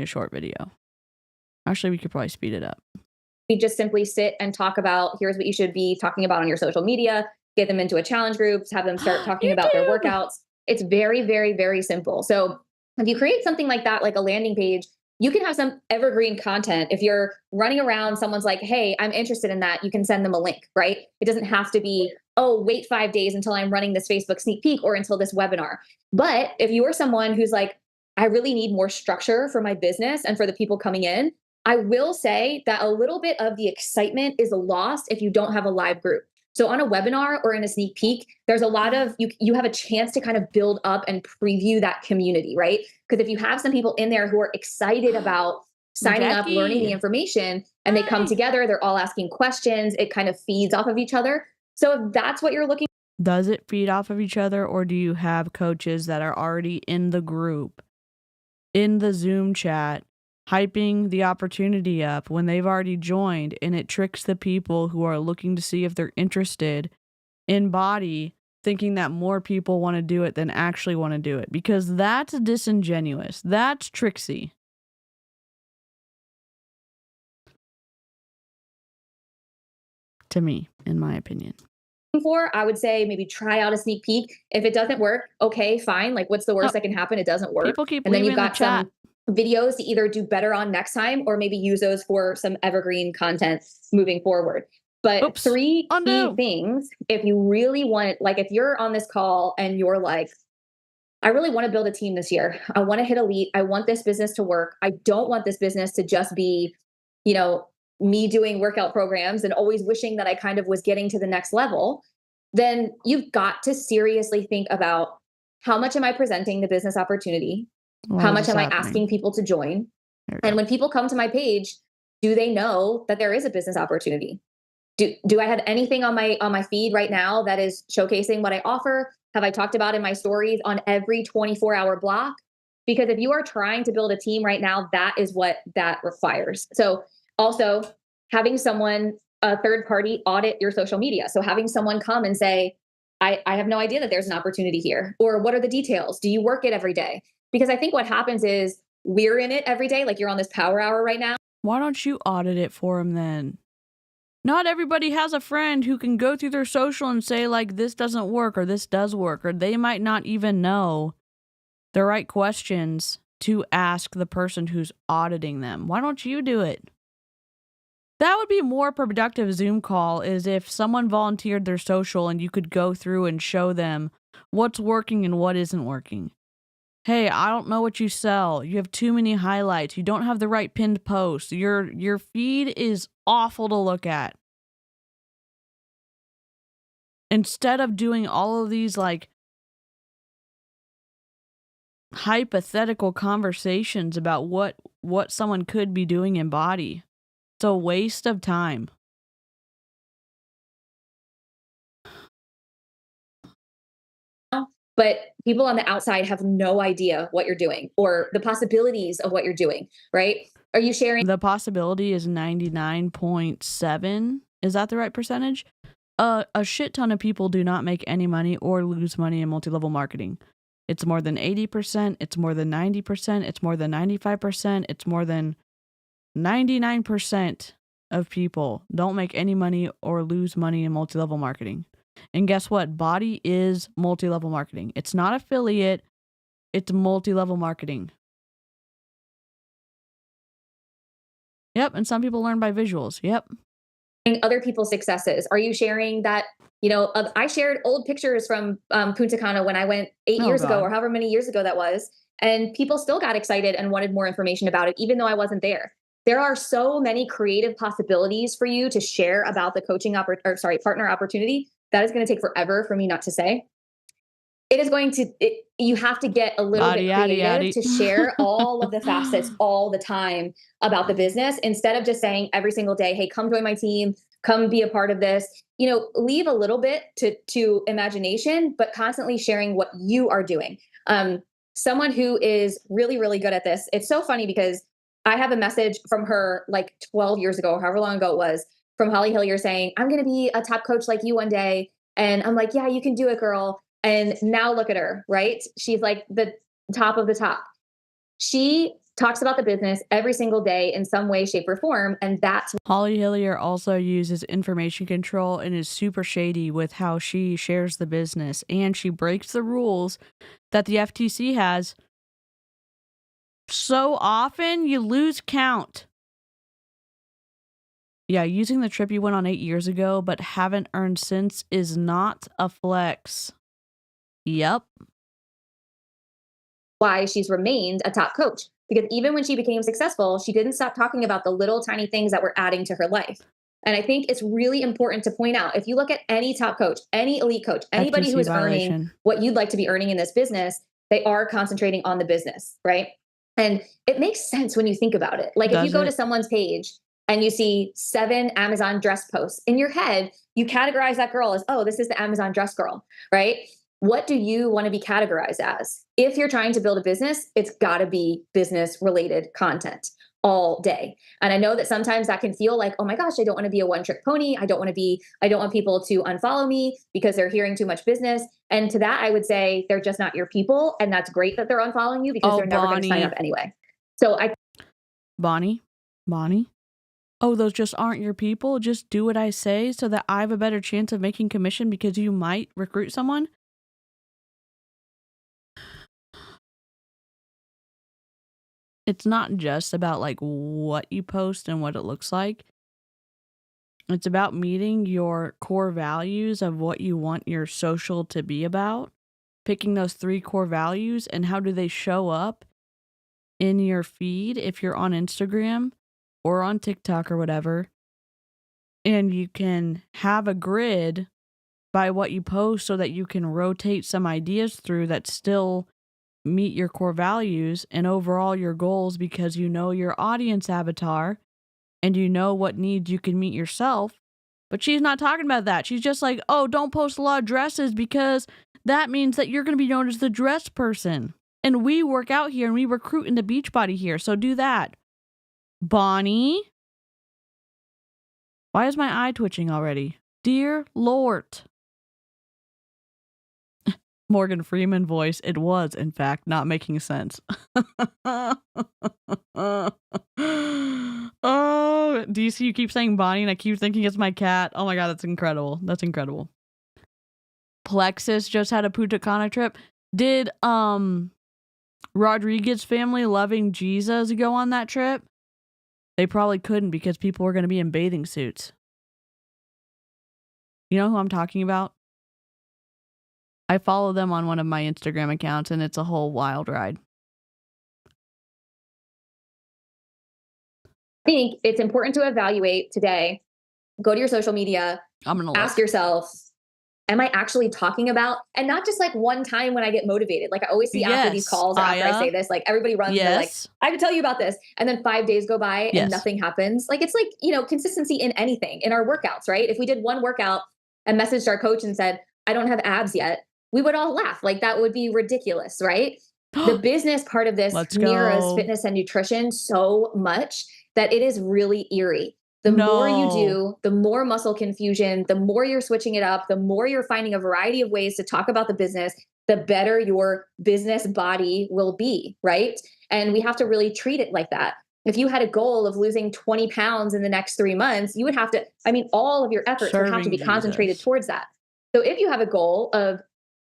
a short video. Actually, we could probably speed it up. We just simply sit and talk about, here's what you should be talking about on your social media, get them into a challenge group, have them start talking about their workouts. It's very, very, very simple. So if you create something like that, like a landing page, you can have some evergreen content. If you're running around, someone's like, hey, I'm interested in that. You can send them a link, right? It doesn't have to be, oh, wait 5 days until I'm running this Facebook sneak peek or until this webinar. But if you are someone who's like, I really need more structure for my business and for the people coming in, I will say that a little bit of the excitement is lost if you don't have a live group. So on a webinar or in a sneak peek, there's a lot of, you have a chance to kind of build up and preview that community, right? Because if you have some people in there who are excited about signing up, learning the information, and they come together, they're all asking questions, it kind of feeds off of each other. So if that's what you're looking for. Does it feed off of each other, or do you have coaches that are already in the group, in the Zoom chat, hyping the opportunity up when they've already joined, and it tricks the people who are looking to see if they're interested in BODi, thinking that more people want to do it than actually want to do it? Because that's disingenuous. That's tricksy. To me, in my opinion. For, I would say maybe try out a sneak peek. If it doesn't work, okay, fine. Like what's the worst that can happen? It doesn't work. People keep and then you've leaving got some videos to either do better on next time or maybe use those for some evergreen content moving forward. But 3 key things, if you really want, like if you're on this call and you're like, I really want to build a team this year. I want to hit elite. I want this business to work. I don't want this business to just be, me doing workout programs and always wishing that I kind of was getting to the next level. Then you've got to seriously think about, how much am I presenting the business opportunity? How much am I asking people to join? And when people come to my page, do they know that there is a business opportunity? Do I have anything on my feed right now that is showcasing what I offer? Have I talked about in my stories on every 24-hour block? Because if you are trying to build a team right now, that is what that requires. So also having someone, a third party, audit your social media. So having someone come and say, I have no idea that there's an opportunity here. Or what are the details? Do you work it every day? Because I think what happens is we're in it every day. Like you're on this power hour right now. Why don't you audit it for them then? Not everybody has a friend who can go through their social and say, like, this doesn't work or this does work, or they might not even know the right questions to ask the person who's auditing them. Why don't you do it? That would be a more productive Zoom call, is if someone volunteered their social and you could go through and show them what's working and what isn't working. Hey, I don't know what you sell. You have too many highlights. You don't have the right pinned posts. Your feed is awful to look at. Instead of doing all of these like hypothetical conversations about what someone could be doing in BODi, it's a waste of time. But people on the outside have no idea what you're doing or the possibilities of what you're doing, right? Are you sharing? The possibility is 99.7. Is that the right percentage? A shit ton of people do not make any money or lose money in multi-level marketing. It's more than 80%. It's more than 90%. It's more than 95%. It's more than 99% of people don't make any money or lose money in multi-level marketing. And guess what? BODi is multi-level marketing. It's not affiliate. It's multi-level marketing. Yep. And some people learn by visuals. Yep. Other people's successes? Are you sharing that? I shared old pictures from Punta Cana when I went 8 years ago, or however many years ago that was. And people still got excited and wanted more information about it, even though I wasn't there. There are so many creative possibilities for you to share about the partner opportunity. That is going to take forever for me not to say. It is going to, you have to get a little bit creative to share all of the facets all the time about the business, instead of just saying every single day, hey, come join my team, come be a part of this. Leave a little bit to imagination, but constantly sharing what you are doing. Someone who is really, really good at this. It's so funny because I have a message from her like 12 years ago, however long ago it was, from Holly Hillier saying, I'm going to be a top coach like you one day. And I'm like, yeah, you can do it, girl. And now look at her, right? She's like the top of the top. She talks about the business every single day in some way, shape, or form. And that's Holly Hillier also uses information control and is super shady with how she shares the business. And she breaks the rules that the FTC has. So often you lose count. Yeah, using the trip you went on 8 years ago but haven't earned since is not a flex. Yep. why she's remained a top coach. Because even when she became successful, she didn't stop talking about the little tiny things that were adding to her life. And I think it's really important to point out, if you look at any top coach, any elite coach, anybody who is earning what you'd like to be earning in this business, they are concentrating on the business, right? And it makes sense when you think about it. Like if you go to someone's page and you see 7 Amazon dress posts, in your head, you categorize that girl as, oh, this is the Amazon dress girl, right? What do you want to be categorized as? If you're trying to build a business, it's got to be business related content all day. And I know that sometimes that can feel like, oh my gosh, I don't want to be a one-trick pony. I don't want people to unfollow me because they're hearing too much business. And to that, I would say they're just not your people. And that's great that they're unfollowing you because they're never going to sign up anyway. So Bonnie. Oh, those just aren't your people. Just do what I say so that I have a better chance of making commission because you might recruit someone. It's not just about like what you post and what it looks like. It's about meeting your core values of what you want your social to be about, picking those 3 core values and how do they show up in your feed if you're on Instagram or on TikTok or whatever. And you can have a grid by what you post so that you can rotate some ideas through that still meet your core values and overall your goals, because you know your audience avatar and you know what needs you can meet yourself. But she's not talking about that. She's just like, oh, don't post a lot of dresses because that means that you're going to be known as the dress person. And we work out here and we recruit into Beachbody here. So do that. Bonnie. Why is my eye twitching already? Dear Lord. Morgan Freeman voice. It was, in fact, not making sense. Oh, do you see you keep saying Bonnie and I keep thinking it's my cat? Oh my God, that's incredible. That's incredible. Plexus just had a Punta Cana trip. Did Rodriguez family loving Jesus go on that trip? They probably couldn't because people were going to be in bathing suits. You know who I'm talking about? I follow them on one of my Instagram accounts and it's a whole wild ride. I think it's important to evaluate today. Go to your social media, I'm going to ask yourself, am I actually talking about, and not just like one time when I get motivated. Like I always see after these calls, or after I say this, like everybody runs and they're like, I can tell you about this. And then 5 days go by and nothing happens. Like it's like, you know, consistency in anything, in our workouts, right? If we did one workout and messaged our coach and said, I don't have abs yet, we would all laugh. Like that would be ridiculous, right? The business part of this mirrors fitness and nutrition so much that it is really eerie. The more you do, the more muscle confusion, the more you're switching it up, the more you're finding a variety of ways to talk about the business, the better your business body will be, right? And we have to really treat it like that. If you had a goal of losing 20 pounds in the next 3 months, you would have to, I mean, all of your efforts would have to be concentrated towards that. So if you have a goal of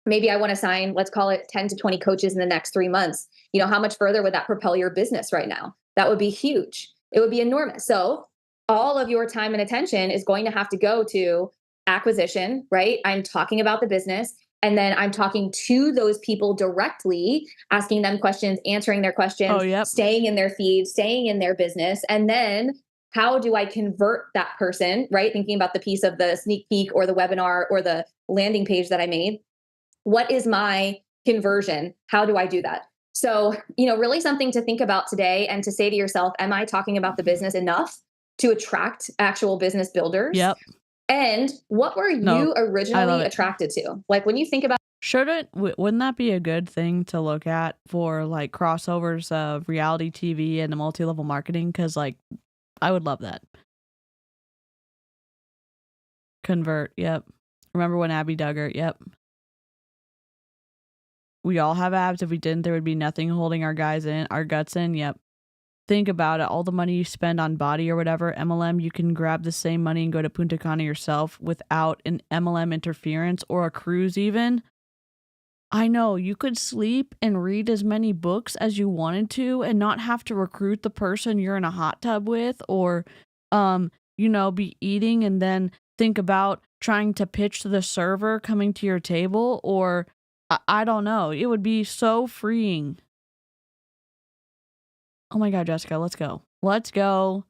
maybe I want to sign, let's call it 10 to 20 coaches in the next 3 months, you know, how much further would that propel your business right now? That would be huge. It would be enormous. So all of your time and attention is going to have to go to acquisition, right? I'm talking about the business. And then I'm talking to those people directly, asking them questions, answering their questions, staying in their feed, staying in their business. And then how do I convert that person, right? Thinking about the piece of the sneak peek or the webinar or the landing page that I made. What is my conversion? How do I do that? So, you know, really something to think about today and to say to yourself, am I talking about the business enough to attract actual business builders? Yep. And what were you originally attracted to? Like when you think about, wouldn't that be a good thing to look at for like crossovers of reality TV and the multi-level marketing? Because like, I would love that. Convert. Yep. Remember when Abby Duggar? Yep. We all have abs. If we didn't, there would be nothing holding our guts in. Yep. Think about it. All the money you spend on BODi or whatever, MLM, you can grab the same money and go to Punta Cana yourself without an MLM interference or a cruise even. I know, you could sleep and read as many books as you wanted to and not have to recruit the person you're in a hot tub with or, you know, be eating and then think about trying to pitch to the server coming to your table or I don't know. It would be so freeing. Oh my God, Jessica, let's go. Let's go.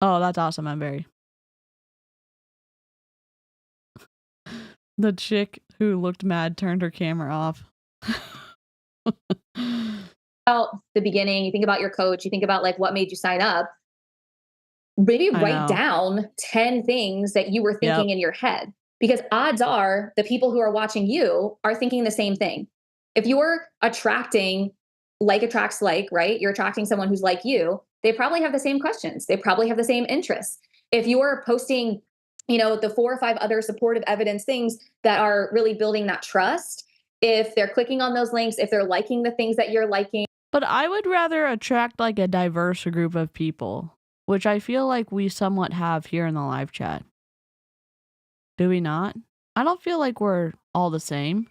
Oh, that's awesome, Emberry. The chick who looked mad turned her camera off. About the beginning, you think about your coach, you think about like what made you sign up. Maybe write down 10 things that you were thinking in your head, because odds are the people who are watching you are thinking the same thing. If you're attracting, like attracts like, right? You're attracting someone who's like you, they probably have the same questions. They probably have the same interests. If you're posting, you know, the 4 or 5 other supportive evidence things that are really building that trust, if they're clicking on those links, if they're liking the things that you're liking. But I would rather attract like a diverse group of people, which I feel like we somewhat have here in the live chat. Do we not? I don't feel like we're all the same.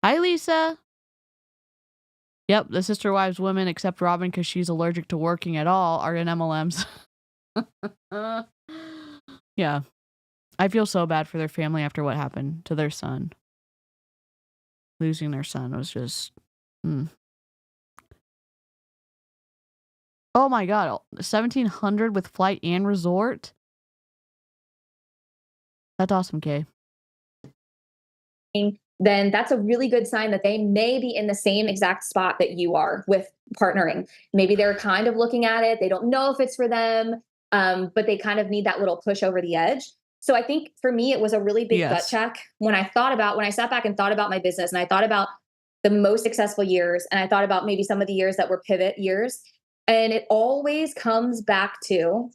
Hi, Lisa. Yep, the sister wives women, except Robin, because she's allergic to working at all, are in MLMs. Yeah. I feel so bad for their family after what happened to their son. Losing their son was just... Oh my God, 1,700 with flight and resort? That's awesome, Kay. Then that's a really good sign that they may be in the same exact spot that you are with partnering. Maybe they're kind of looking at it. They don't know if it's for them, but they kind of need that little push over the edge. So I think for me, it was a really big gut check when I sat back and thought about my business and I thought about the most successful years. And I thought about maybe some of the years that were pivot years. And it always comes back to,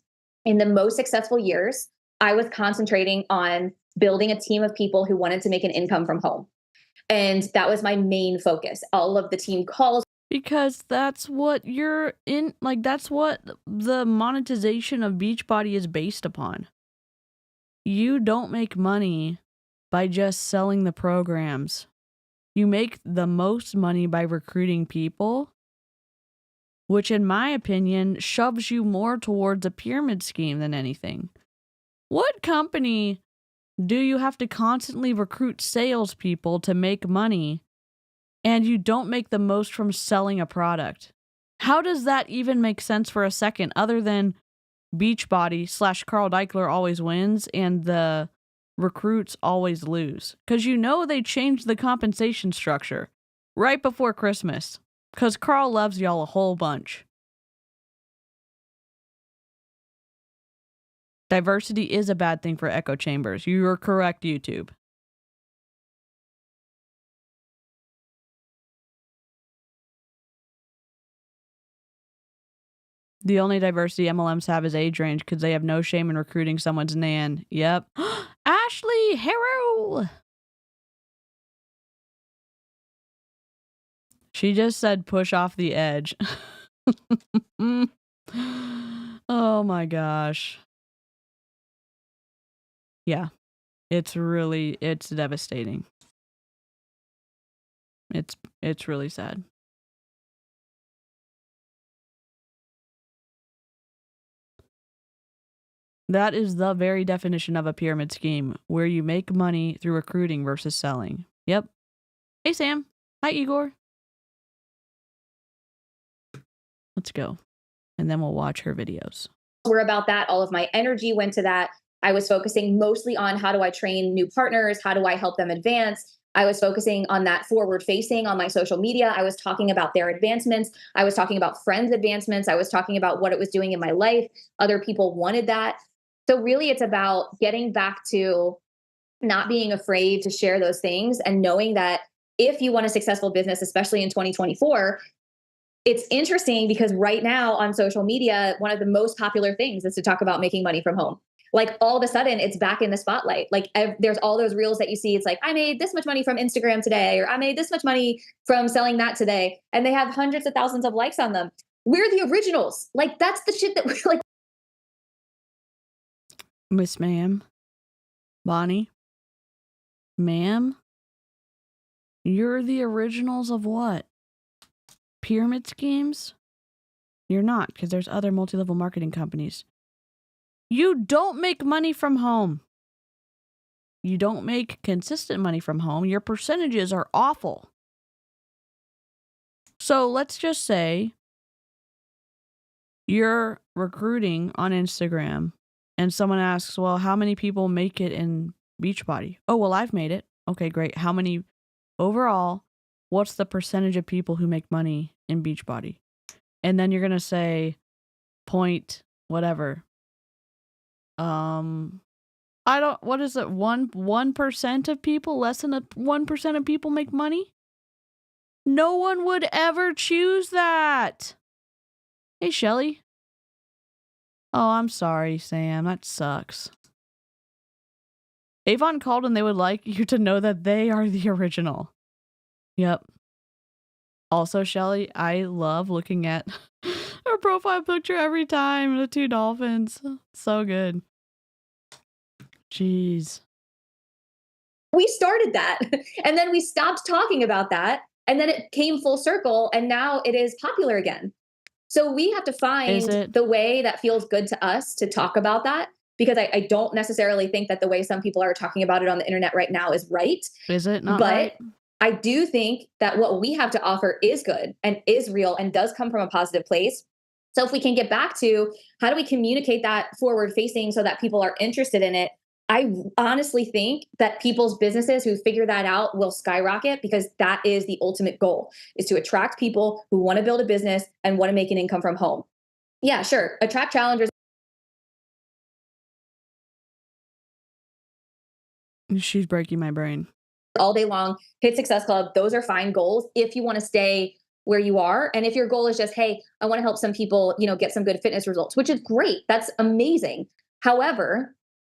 in the most successful years, I was concentrating on building a team of people who wanted to make an income from home. And that was my main focus. All of the team calls. Because that's what you're in, like, that's what the monetization of Beachbody is based upon. You don't make money by just selling the programs. You make the most money by recruiting people, which in my opinion shoves you more towards a pyramid scheme than anything. What company do you have to constantly recruit salespeople to make money and you don't make the most from selling a product? How does that even make sense for a second, other than Beachbody / Carl Deichler always wins and the recruits always lose? Because you know they changed the compensation structure right before Christmas. Because Carl loves y'all a whole bunch. Diversity is a bad thing for echo chambers. You are correct, YouTube. The only diversity MLMs have is age range because they have no shame in recruiting someone's nan. Yep. Ashley Harrow! She just said push off the edge. Oh my gosh. Yeah. It's devastating. It's really sad. That is the very definition of a pyramid scheme, where you make money through recruiting versus selling. Yep. Hey, Sam. Hi, Igor. Let's go. And then we'll watch her videos. Were about that. All of my energy went to that. I was focusing mostly on how do I train new partners? How do I help them advance? I was focusing on that forward facing on my social media. I was talking about their advancements. I was talking about friends' advancements. I was talking about what it was doing in my life. Other people wanted that. So really it's about getting back to not being afraid to share those things and knowing that if you want a successful business, especially in 2024, it's interesting because right now on social media, one of the most popular things is to talk about making money from home. Like all of a sudden it's back in the spotlight. Like there's all those reels that you see. It's like, I made this much money from Instagram today, or I made this much money from selling that today. And they have hundreds of thousands of likes on them. We're the originals. Like that's the shit that we're like. Miss Ma'am. Bonnie. Ma'am. You're the originals of what? Pyramid schemes? You're not, because there's other multi-level marketing companies. You don't make money from home. You don't make consistent money from home. Your percentages are awful. So let's just say you're recruiting on Instagram and someone asks, well, how many people make it in Beachbody? Oh, well, I've made it. Okay, great. How many overall? What's the percentage of people who make money in Beachbody? And then you're going to say point whatever. What is it? 1% of people, less than 1% of people make money? No one would ever choose that. Hey, Shelly. Oh, I'm sorry, Sam. That sucks. Avon called and they would like you to know that they are the original. Yep. Also, Shelly, I love looking at her profile picture every time. The two dolphins. So good. Jeez. We started that and then we stopped talking about that. And then it came full circle and now it is popular again. So we have to find the way that feels good to us to talk about that, because I don't necessarily think that the way some people are talking about it on the internet right now is right. Is it not but right? I do think that what we have to offer is good and is real and does come from a positive place. So if we can get back to how do we communicate that forward facing so that people are interested in it, I honestly think that people's businesses who figure that out will skyrocket, because that is the ultimate goal, is to attract people who want to build a business and want to make an income from home. Yeah, sure. Attract challengers. She's breaking my brain. All day long, hit Success Club. Those are fine goals if you want to stay where you are. And if your goal is just, hey, I want to help some people, get some good fitness results, which is great. That's amazing. However,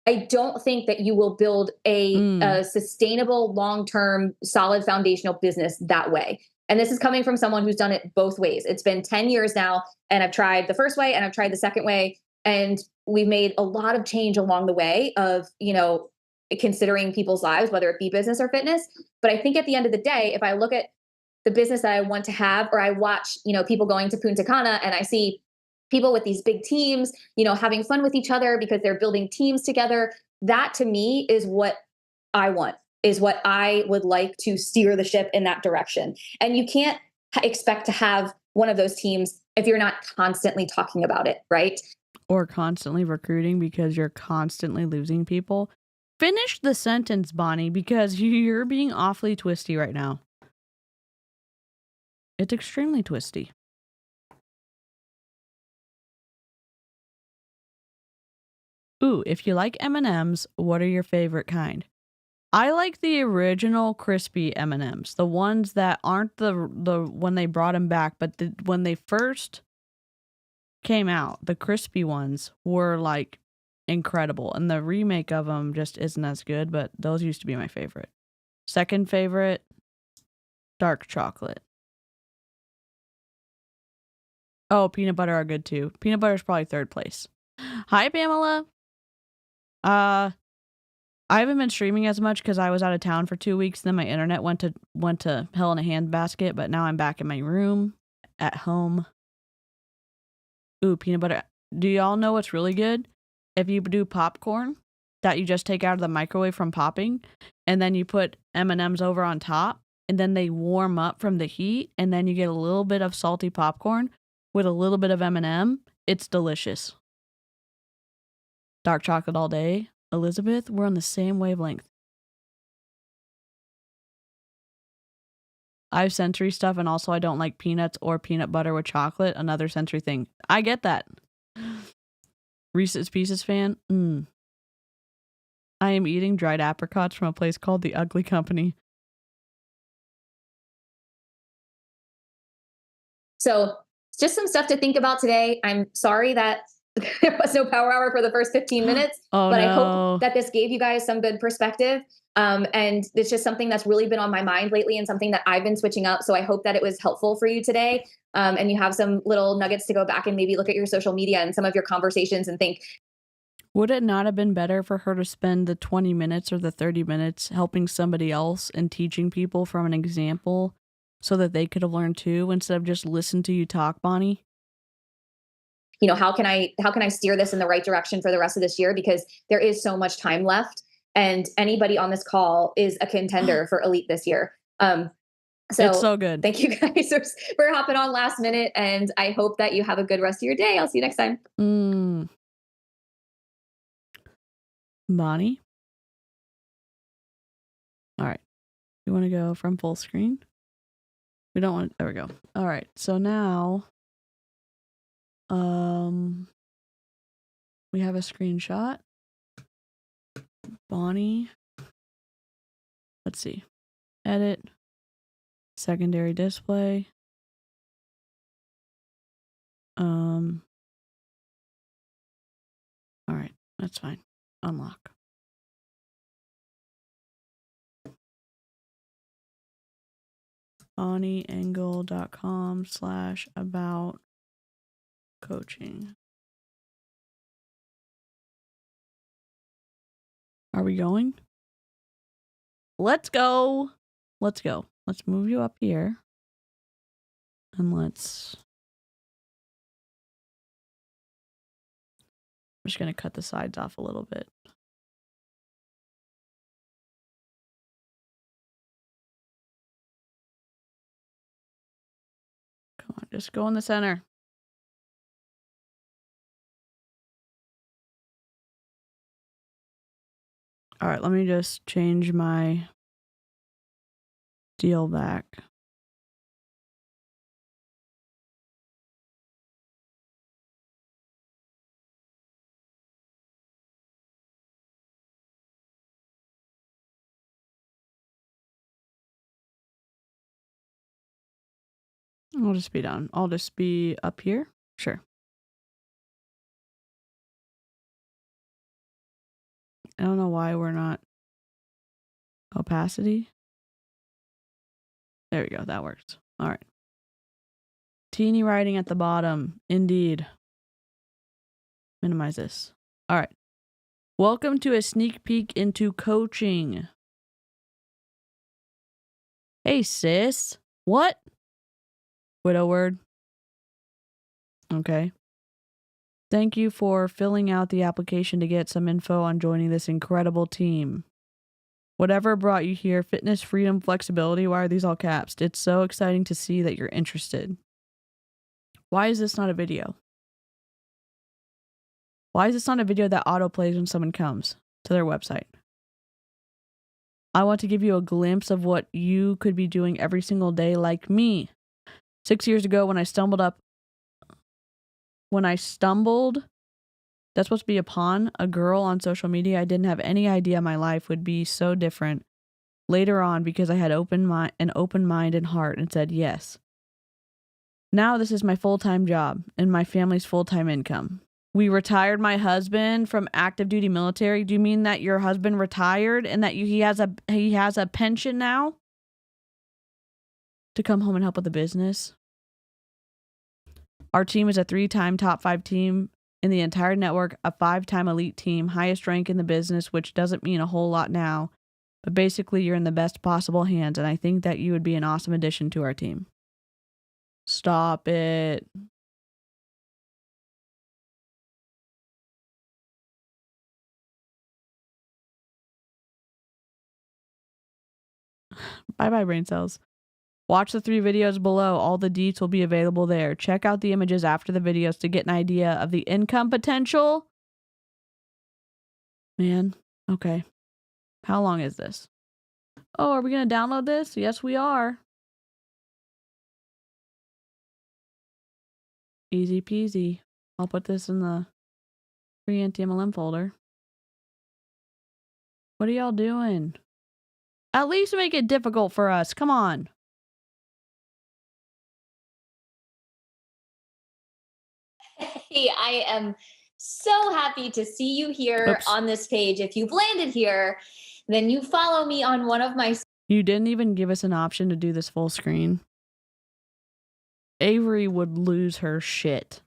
I don't think that you will build a sustainable, long-term, solid foundational business that way. And this is coming from someone who's done it both ways. It's been 10 years now, and I've tried the first way and I've tried the second way. And we've made a lot of change along the way of, considering people's lives, whether it be business or fitness. But I think at the end of the day, if I look at the business that I want to have, or I watch, people going to Punta Cana and I see people with these big teams, having fun with each other because they're building teams together. That to me is what I want, is what I would like to steer the ship in that direction. And you can't expect to have one of those teams if you're not constantly talking about it, right? Or constantly recruiting because you're constantly losing people. Finish the sentence, Bonnie, because you're being awfully twisty right now. It's extremely twisty. Ooh, if you like M&Ms, what are your favorite kind? I like the original crispy M&Ms, the ones that aren't the when they brought them back, but when they first came out, the crispy ones were like incredible, and the remake of them just isn't as good, but those used to be my favorite. Second favorite, dark chocolate. Oh, peanut butter are good too. Peanut butter is probably third place. Hi, Pamela. I haven't been streaming as much because I was out of town for 2 weeks. Then my internet went to hell in a handbasket. But now I'm back in my room at home. Ooh, peanut butter. Do y'all know what's really good? If you do popcorn that you just take out of the microwave from popping, and then you put M&Ms over on top, and then they warm up from the heat, and then you get a little bit of salty popcorn with a little bit of M&M. It's delicious. Dark chocolate all day. Elizabeth, we're on the same wavelength. I have sensory stuff, and also I don't like peanuts or peanut butter with chocolate. Another sensory thing. I get that. Reese's Pieces fan? I am eating dried apricots from a place called The Ugly Company. So just some stuff to think about today. I'm sorry that there was no power hour for the first 15 minutes, but I hope that this gave you guys some good perspective. And it's just something that's really been on my mind lately and something that I've been switching up. So I hope that it was helpful for you today. And you have some little nuggets to go back and maybe look at your social media and some of your conversations and think, would it not have been better for her to spend the 20 minutes or the 30 minutes helping somebody else and teaching people from an example so that they could have learned too, instead of just listen to you talk, Bonnie? How can I steer this in the right direction for the rest of this year? Because there is so much time left, and anybody on this call is a contender for Elite this year. So it's so good. Thank you guys for hopping on last minute, and I hope that you have a good rest of your day. I'll see you next time. Bonnie? All right. You want to go from full screen? We don't want... There we go. All right. So now... we have a screenshot. Bonnie. Let's see. Edit. Secondary display. All right. That's fine. Unlock. BonnieEngle.com/about coaching. Are we going? Let's go. Let's go. Let's move you up here. And let's... I'm just going to cut the sides off a little bit. Come on, just go in the center. All right, let me just change my deal back. I'll just be down. I'll just be up here. Sure. I don't know why we're not opacity. There we go. That works. All right. Teeny writing at the bottom. Indeed. Minimize this. All right. Welcome to a sneak peek into coaching. Hey, sis. What? Widow word. Okay. Thank you for filling out the application to get some info on joining this incredible team. Whatever brought you here, fitness, freedom, flexibility, why are these all caps? It's so exciting to see that you're interested. Why is this not a video? Why is this not a video that autoplays when someone comes to their website? I want to give you a glimpse of what you could be doing every single day like me. 6 years ago when I stumbled, that's supposed to be upon a girl on social media, I didn't have any idea my life would be so different later on because I had an open mind and heart and said yes. Now this is my full-time job and my family's full-time income. We retired my husband from active duty military. Do you mean that your husband retired and that he has a pension now to come home and help with the business? Our team is a 3-time top 5 team in the entire network, a 5-time elite team, highest rank in the business, which doesn't mean a whole lot now, but basically you're in the best possible hands, and I think that you would be an awesome addition to our team. Stop it. Bye-bye, brain cells. Watch the 3 videos below. All the deets will be available there. Check out the images after the videos to get an idea of the income potential. Man, okay. How long is this? Oh, are we going to download this? Yes, we are. Easy peasy. I'll put this in the free anti-MLM folder. What are y'all doing? At least make it difficult for us. Come on. Hey, I am so happy to see you here on this page. If you've landed here, then you follow me on one of my... You didn't even give us an option to do this full screen. Avery would lose her shit.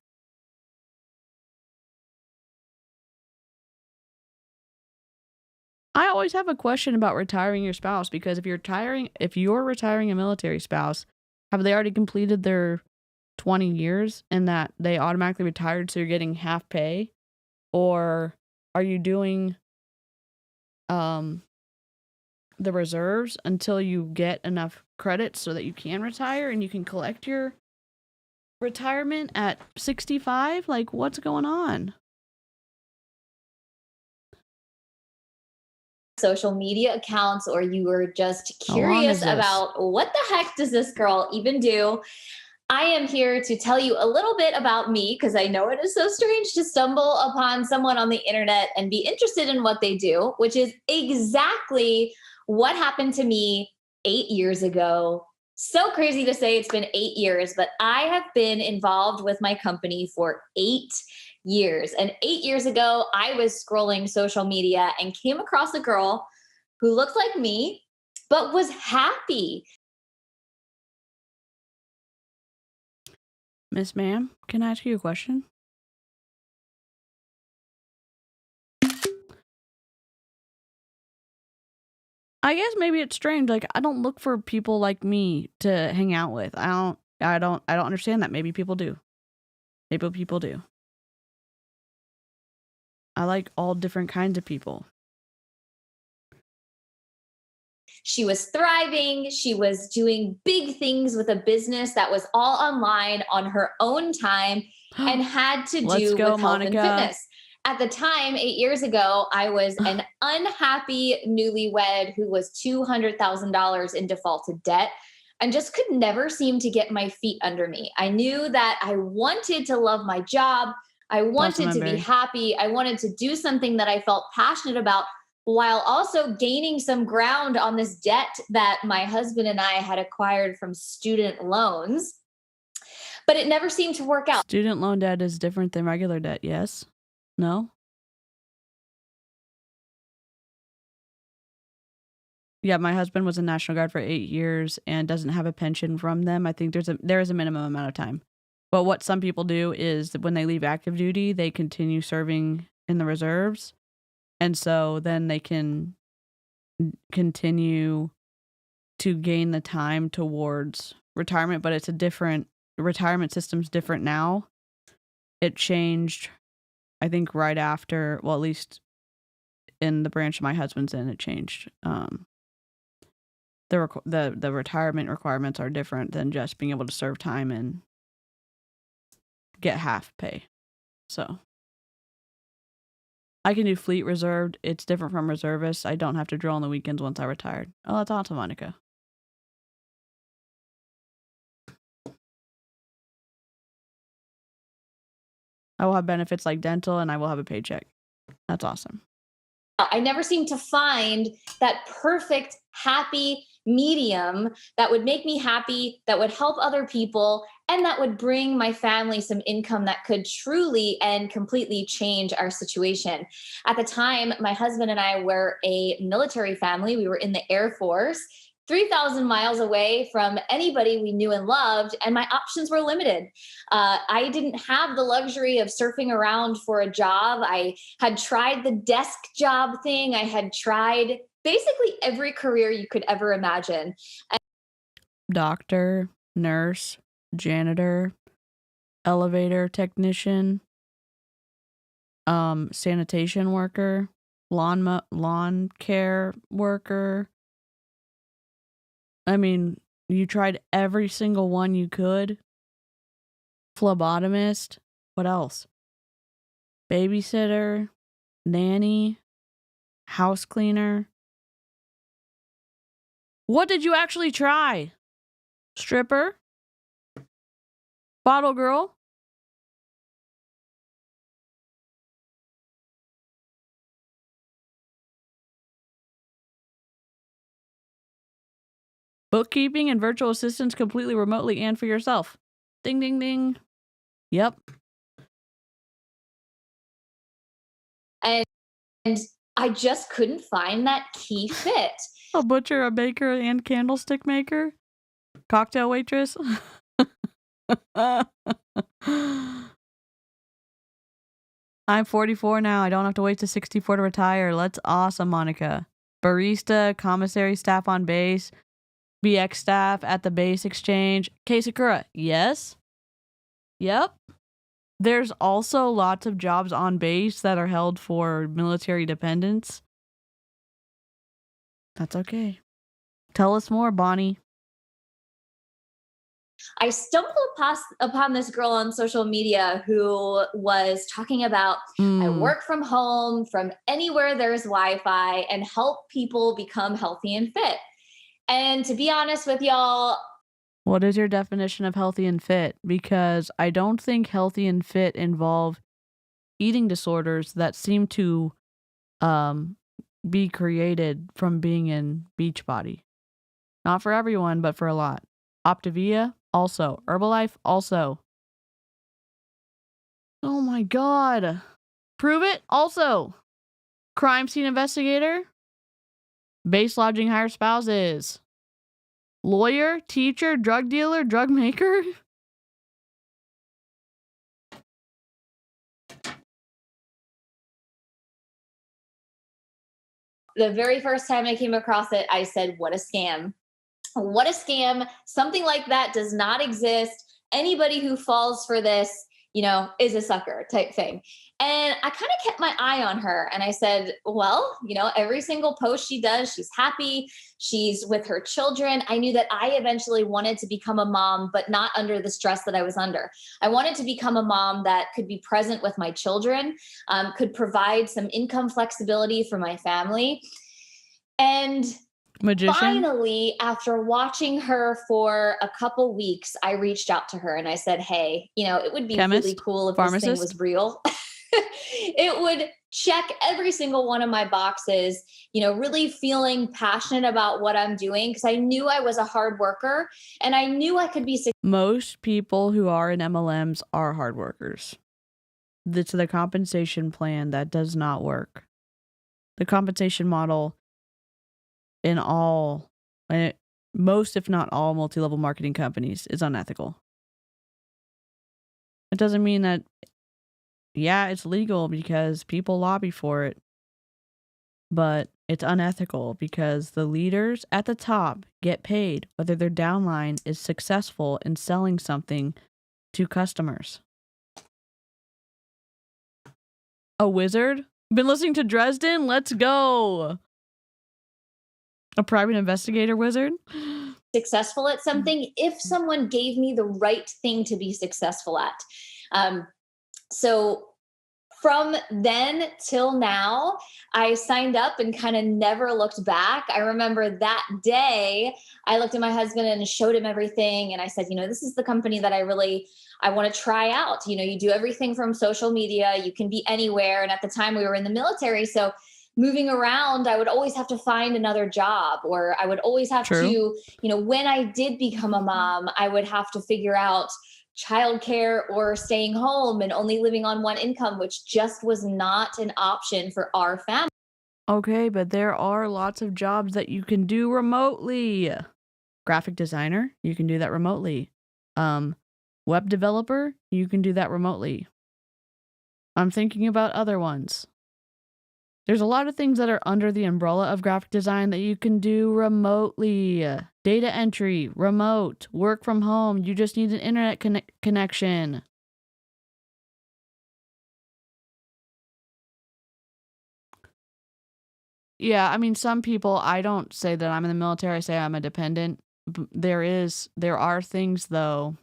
I always have a question about retiring your spouse, because if you're retiring a military spouse, have they already completed their 20 years and that they automatically retired so you're getting half pay? Or are you doing the reserves until you get enough credits so that you can retire and you can collect your retirement at 65? Like, what's going on? Social media accounts, or you were just curious about what the heck does this girl even do, I am here to tell you a little bit about me, because I know it is so strange to stumble upon someone on the internet and be interested in what they do, which is exactly what happened to me 8 years ago. So crazy to say it's been 8 years, but I have been involved with my company for 8 years. And 8 years ago, I was scrolling social media and came across a girl who looked like me, but was happy. Miss Ma'am, can I ask you a question? I guess maybe it's strange. Like, I don't look for people like me to hang out with. I don't understand that. Maybe people do. Maybe people do. I like all different kinds of people. She was thriving. She was doing big things with a business that was all online on her own time and had to do with health and fitness. At the time, 8 years ago, I was an unhappy newlywed who was $200,000 in defaulted debt and just could never seem to get my feet under me. I knew that I wanted to love my job. I wanted to be happy. I wanted to do something that I felt passionate about, while also gaining some ground on this debt that my husband and I had acquired from student loans. but it never seemed to work out. Student loan debt is different than regular debt, yes? No? Yeah, my husband was in National Guard for 8 years and doesn't have a pension from them. I think there is a minimum amount of time. But what some people do is that when they leave active duty, they continue serving in the reserves. And so then they can continue to gain the time towards retirement, but it's a different retirement system's different now. It changed, I think, right after, well, at least in the branch my husband's in, it changed. The retirement requirements are different than just being able to serve time and get half pay. So I can do fleet reserved. It's different from reservist. I don't have to drill on the weekends once I retired. Oh, that's awesome, Monica. I will have benefits like dental and I will have a paycheck. That's awesome. I never seemed to find that perfect, happy medium that would make me happy, that would help other people, and that would bring my family some income that could truly and completely change our situation. At the time, my husband and I were a military family. We were in the Air Force, 3,000 miles away from anybody we knew and loved, and my options were limited. I didn't have the luxury of surfing around for a job. I had tried the desk job thing. I had tried basically every career you could ever imagine. Doctor, nurse, janitor, elevator technician, sanitation worker, lawn care worker. I mean, you tried every single one you could. Phlebotomist. What else? Babysitter, nanny, house cleaner. What did you actually try? Stripper? Bottle girl? Bookkeeping and virtual assistants completely remotely and for yourself. Ding, ding, ding. Yep. And I just couldn't find that key fit. A butcher, a baker, and candlestick maker? Cocktail waitress? I'm 44 now. I don't have to wait to 64 to retire. That's awesome, Monica. Barista, commissary staff on base, BX staff at the base exchange. K Sakura, yes. Yep. There's also lots of jobs on base that are held for military dependents. That's okay. Tell us more, Bonnie. I stumbled upon this girl on social media who was talking about I work from home, from anywhere there's Wi-Fi, and help people become healthy and fit. And to be honest with y'all, what is your definition of healthy and fit? Because I don't think healthy and fit involve eating disorders that seem to be created from being in Beachbody. Not for everyone, but for a lot. Optavia, also. Herbalife, also. Oh my God. Prove it, also. Crime scene investigator. Base lodging hire spouses. Lawyer, teacher, drug dealer, drug maker. The very first time I came across it, I said, what a scam. What a scam. Something like that does not exist. Anybody who falls for this, is a sucker type thing. And I kind of kept my eye on her and I said, well, every single post she does, she's happy. She's with her children. I knew that I eventually wanted to become a mom, but not under the stress that I was under. I wanted to become a mom that could be present with my children, could provide some income flexibility for my family. And Magician. finally, after watching her for a couple weeks, I reached out to her and I said, hey, it would be Chemist? really cool if Pharmacist? this thing was real. It would check every single one of my boxes, really feeling passionate about what I'm doing because I knew I was a hard worker and I knew I could be Most people who are in MLMs are hard workers. It's the compensation plan that does not work. The compensation model in most, if not all, multi-level marketing companies is unethical. It doesn't mean that, yeah, it's legal because people lobby for it, but it's unethical because the leaders at the top get paid whether their downline is successful in selling something to customers. A wizard? Been listening to Dresden? Let's go! A private investigator wizard? successful at something if someone gave me the right thing to be successful at. So from then till now, I signed up and kind of never looked back. I remember that day I looked at my husband and showed him everything. And I said, this is the company that I want to try out. You do everything from social media, you can be anywhere. And at the time we were in the military. So moving around, I would always have to find another job, or I would always have to, when I did become a mom, I would have to figure out childcare or staying home and only living on one income, which just was not an option for our family. Okay, but there are lots of jobs that you can do remotely. Graphic designer, you can do that remotely. Web developer, you can do that remotely. I'm thinking about other ones. There's a lot of things that are under the umbrella of graphic design that you can do remotely. Data entry, remote, work from home. You just need an internet connection. Yeah, I mean, some people, I don't say that I'm in the military, I say I'm a dependent. There are things, though,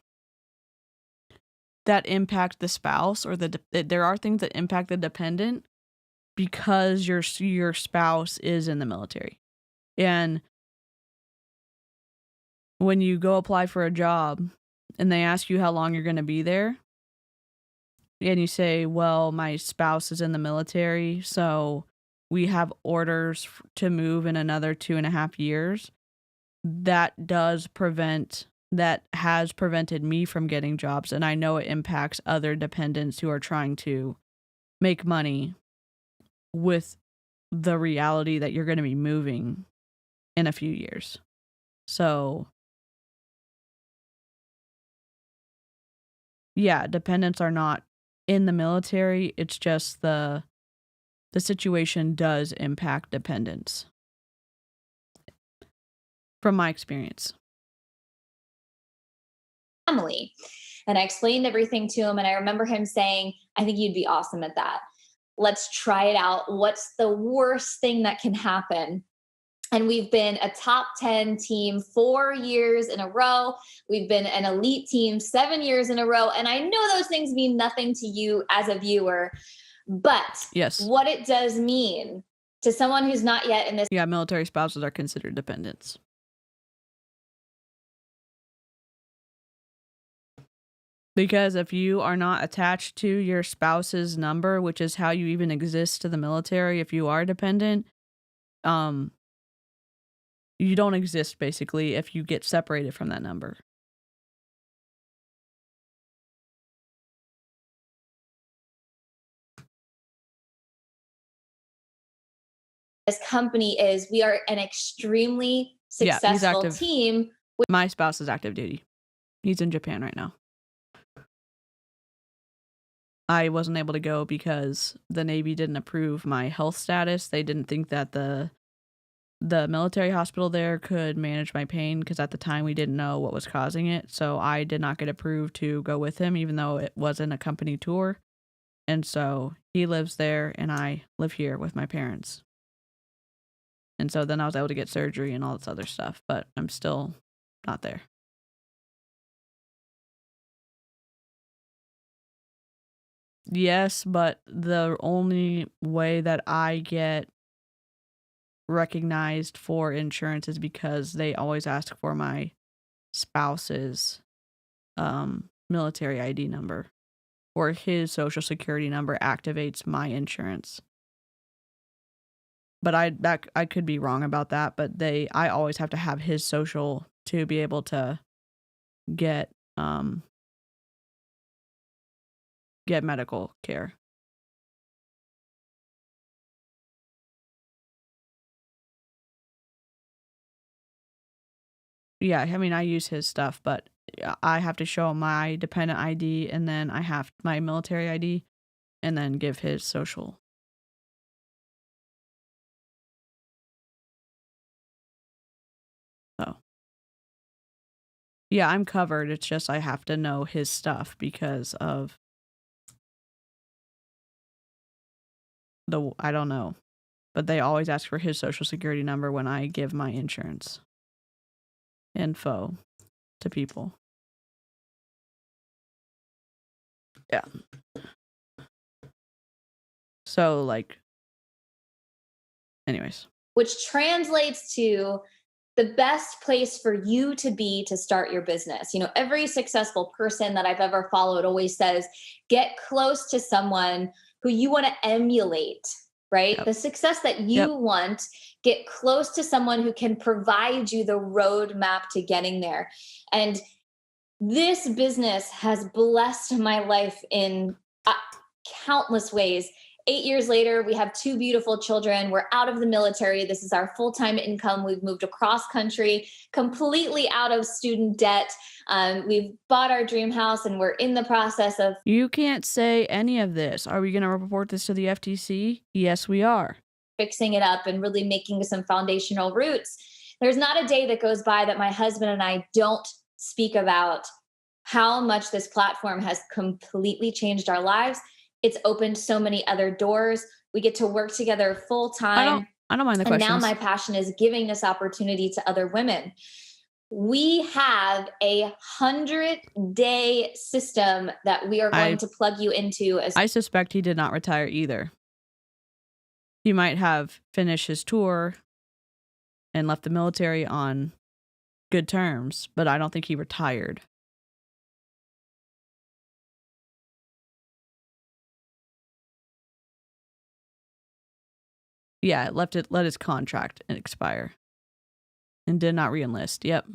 that impact the spouse, or there are things that impact the dependent because your spouse is in the military. And when you go apply for a job and they ask you how long you're going to be there, and you say, well, my spouse is in the military, so we have orders to move in another 2.5 years, that has prevented me from getting jobs. And I know it impacts other dependents who are trying to make money with the reality that you're going to be moving in a few years. So, yeah, dependents are not in the military. It's just the situation does impact dependents, from my experience. Family. And I explained everything to him. And I remember him saying, I think you'd be awesome at that. Let's try it out. What's the worst thing that can happen? And we've been a top 10 team 4 years in a row. We've been an elite team 7 years in a row. And I know those things mean nothing to you as a viewer, but yes, what it does mean to someone who's not yet in this. Yeah, military spouses are considered dependents. Because if you are not attached to your spouse's number, which is how you even exist to the military, if you are dependent, you don't exist, basically, if you get separated from that number. This company is, we are an extremely successful team. My spouse is active duty. He's in Japan right now. I wasn't able to go because the Navy didn't approve my health status. They didn't think that the military hospital there could manage my pain, because at the time we didn't know what was causing it. So I did not get approved to go with him, even though it wasn't a company tour. And so he lives there and I live here with my parents. And so then I was able to get surgery and all this other stuff, but I'm still not there. Yes, but the only way that I get recognized for insurance is because they always ask for my spouse's military ID number, or his social security number activates my insurance. but I could be wrong about that, but I always have to have his social to be able to get medical care. Yeah, I mean, I use his stuff, but I have to show my dependent ID, and then I have my military ID, and then give his social. So, yeah, I'm covered. It's just I have to know his stuff because of I don't know, but they always ask for his social security number when I give my insurance info to people. Yeah. So, like, anyways. Which translates to the best place for you to be to start your business. You know, every successful person that I've ever followed always says, get close to someone who you want to emulate, right? Yep. The success that you want, get close to someone who can provide you the roadmap to getting there. And this business has blessed my life in countless ways. 8 years later, we have 2 beautiful children. We're out of the military. This is our full-time income. We've moved across country, completely out of student debt. We've bought our dream house, and we're in the process of... You can't say any of this. Are we going to report this to the FTC? Yes, we are. Fixing it up and really making some foundational roots. There's not a day that goes by that my husband and I don't speak about how much this platform has completely changed our lives. It's opened so many other doors. We get to work together full time. I don't mind the questions. And now my passion is giving this opportunity to other women. We have a 100-day system that we are going to plug you into. I suspect he did not retire either. He might have finished his tour and left the military on good terms, but I don't think he retired. Yeah, let his contract expire and did not re-enlist. Yep.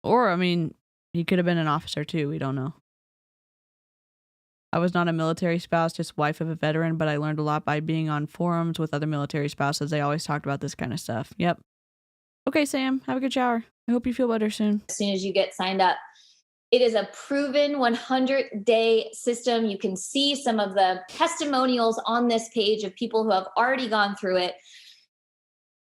Or, I mean, he could have been an officer too. We don't know. I was not a military spouse, just wife of a veteran, but I learned a lot by being on forums with other military spouses. They always talked about this kind of stuff. Yep. Okay, Sam, have a good shower. I hope you feel better soon. As soon as you get signed up. It is a proven 100-day system. You can see some of the testimonials on this page of people who have already gone through it.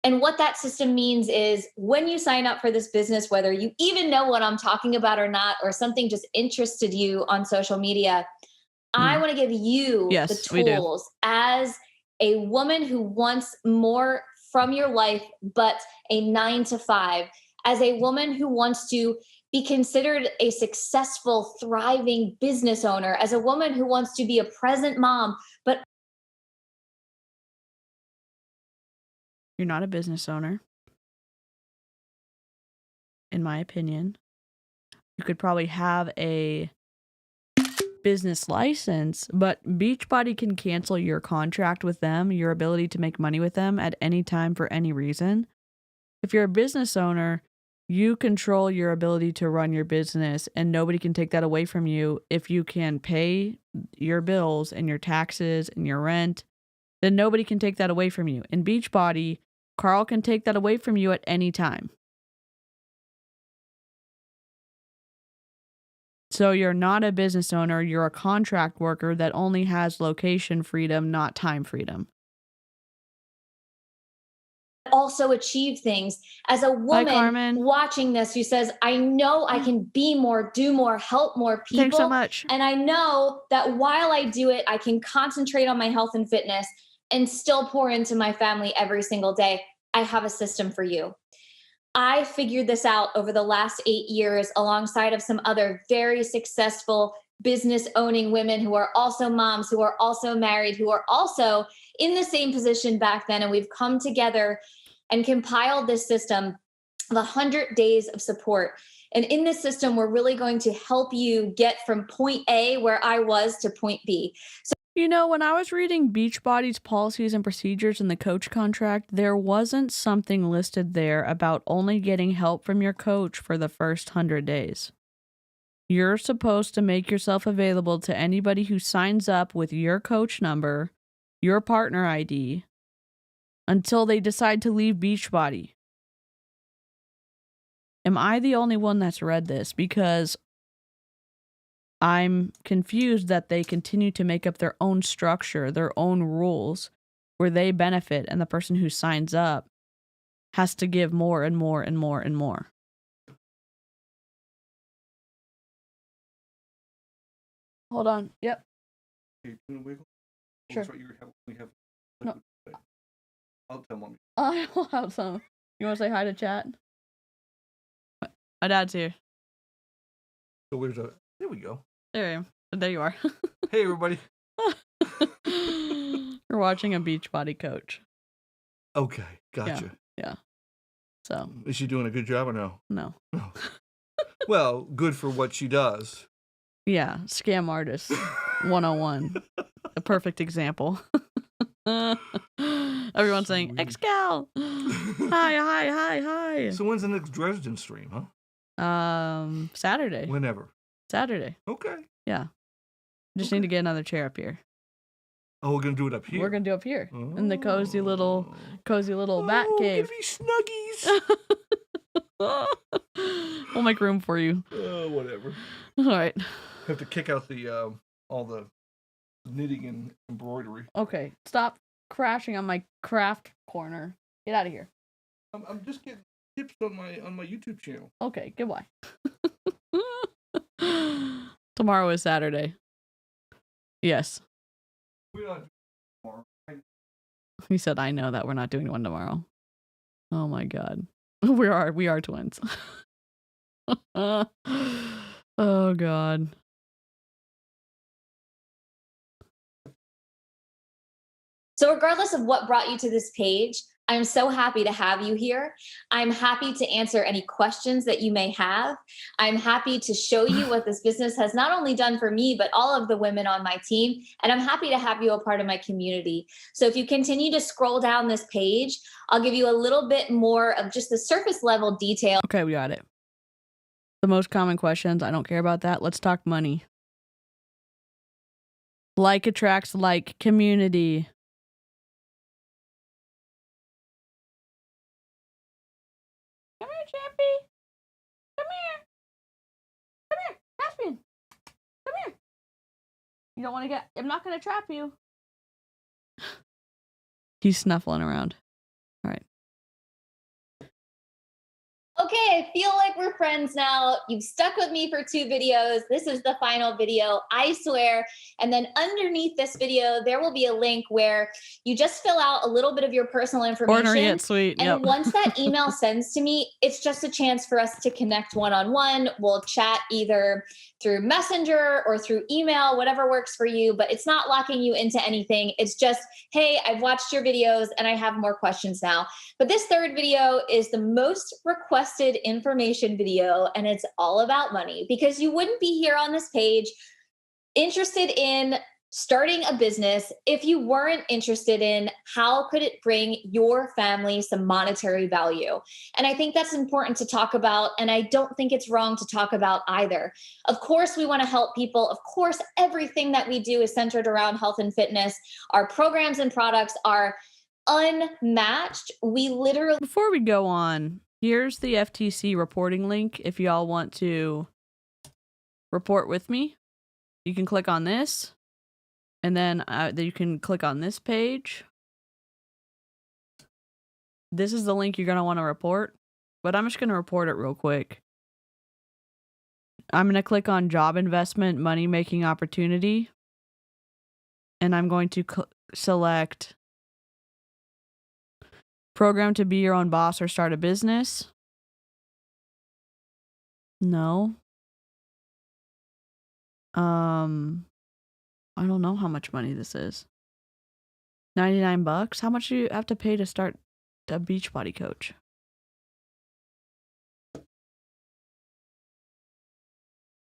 And what that system means is when you sign up for this business, whether you even know what I'm talking about or not, or something just interested you on social media, I want to give you the tools as a woman who wants more from your life, but a 9-to-5, as a woman who wants to be considered a successful, thriving business owner, as a woman who wants to be a present mom, but... You're not a business owner. In my opinion. You could probably have a business license, but BODi can cancel your contract with them, your ability to make money with them at any time for any reason. If you're a business owner, you control your ability to run your business, and nobody can take that away from you. If you can pay your bills and your taxes and your rent, then nobody can take that away from you. In BODi, Carl can take that away from you at any time. So you're not a business owner, you're a contract worker that only has location freedom, not time freedom. Also achieve things as a woman watching this who says, I know I can be more, do more, help more people. Thanks so much. And I know that while I do it, I can concentrate on my health and fitness and still pour into my family every single day. I have a system for you. I figured this out over the last 8 years alongside of some other very successful business owning women who are also moms, who are also married, who are also in the same position back then. And we've come together and compiled this system of 100 days of support. And in this system, we're really going to help you get from point A, where I was, to point B. So You know, when I was reading Beachbody's policies and procedures in the coach contract, there wasn't something listed there about only getting help from your coach for the first 100 days. You're supposed to make yourself available to anybody who signs up with your coach number, your partner ID, until they decide to leave Beachbody. Am I the only one that's read this? Because I'm confused that they continue to make up their own structure, their own rules, where they benefit and the person who signs up has to give more and more and more and more. Hold on. Yep. Hey, can you wiggle? Oh, Sure. that's right, we have No. I'll tell Mommy. I will have some. You want to say hi to chat? My dad's here. So where's that? There we go. There I am. There you are. Hey, everybody. We're watching a Beachbody coach. Okay, gotcha. Yeah. So, Is she doing a good job or no? no. No. Well, good for what she does. Yeah, scam artist 101. A perfect example. Everyone's saying, Sweet. Excal! Hi. So when's the next Dresden stream, huh? Saturday. Whenever. Saturday. Okay. Yeah. Just Okay. need to get another chair up here. Oh, we're gonna do it up here. We're gonna do up here in the cozy little bat Oh, cave. Gonna be snuggies. We'll make room for you. Whatever. All right. Have to kick out the all the knitting and embroidery. Okay. Stop crashing on my craft corner. Get out of here. I'm just getting tips on my YouTube channel. Okay. Goodbye. Tomorrow is Saturday. Yes. We're not doing it tomorrow. He said, I know that we're not doing one tomorrow. Oh my God. We are twins. Oh God. So regardless of what brought you to this page, I'm so happy to have you here. I'm happy to answer any questions that you may have. I'm happy to show you what this business has not only done for me, but all of the women on my team. And I'm happy to have you a part of my community. So if you continue to scroll down this page, I'll give you a little bit more of just the surface level detail. Okay, we got it. The most common questions. I don't care about that. Let's talk money. Like attracts like. Community. Come here, Champy. Come here. Come here. Caspian. Come here. You don't want to get... I'm not going to trap you. He's snuffling around. All right. Okay, I feel like we're friends now. You've stuck with me for 2 videos. This is the final video, I swear. And then underneath this video, there will be a link where you just fill out a little bit of your personal information. Ornery yet sweet. And Yep. once that email sends to me, it's just a chance for us to connect one-on-one. We'll chat either through Messenger or through email, whatever works for you, but it's not locking you into anything. It's just, hey, I've watched your videos and I have more questions now. But this 3rd video is the most requested information video, and it's all about money, because you wouldn't be here on this page interested in starting a business if you weren't interested in how could it bring your family some monetary value. And I think that's important to talk about, and I don't think it's wrong to talk about either. Of course, we want to help people. Of course, everything that we do is centered around health and fitness. Our programs and products are unmatched. We literally... Before we go on, here's the FTC reporting link if y'all want to report with me. You can click on this, and then you can click on this page. This is the link you're going to want to report, but I'm just going to report it real quick. I'm going to click on job investment, money making opportunity, and I'm going to select program to be your own boss or start a business. No. I don't know how much money this is. $99. How much do you have to pay to start a Beachbody coach?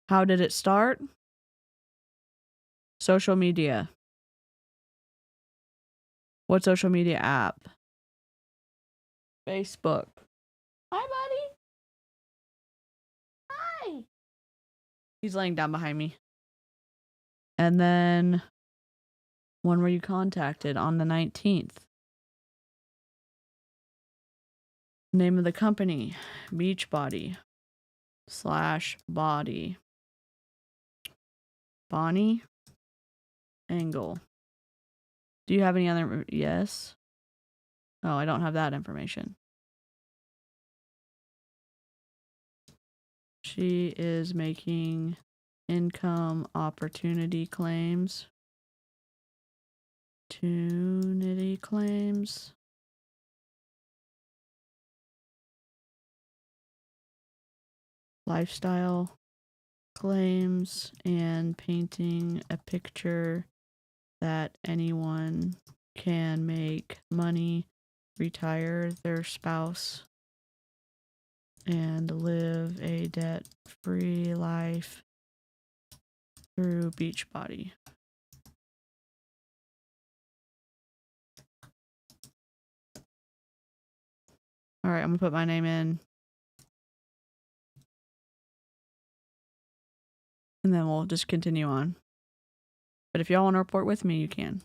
How did it start? Social media. What social media app? Facebook. Hi, buddy. Hi. He's laying down behind me. And then, when were you contacted? On the 19th. Name of the company, BODi /BODi. Bonnie Engle. Do you have any other? Yes. Oh, I don't have that information. She is making income opportunity claims. Opportunity claims. Lifestyle claims and painting a picture that anyone can make money, retire their spouse, and live a debt-free life through BODi. All right, I'm gonna put my name in. And then we'll just continue on. But if y'all want to report with me, you can.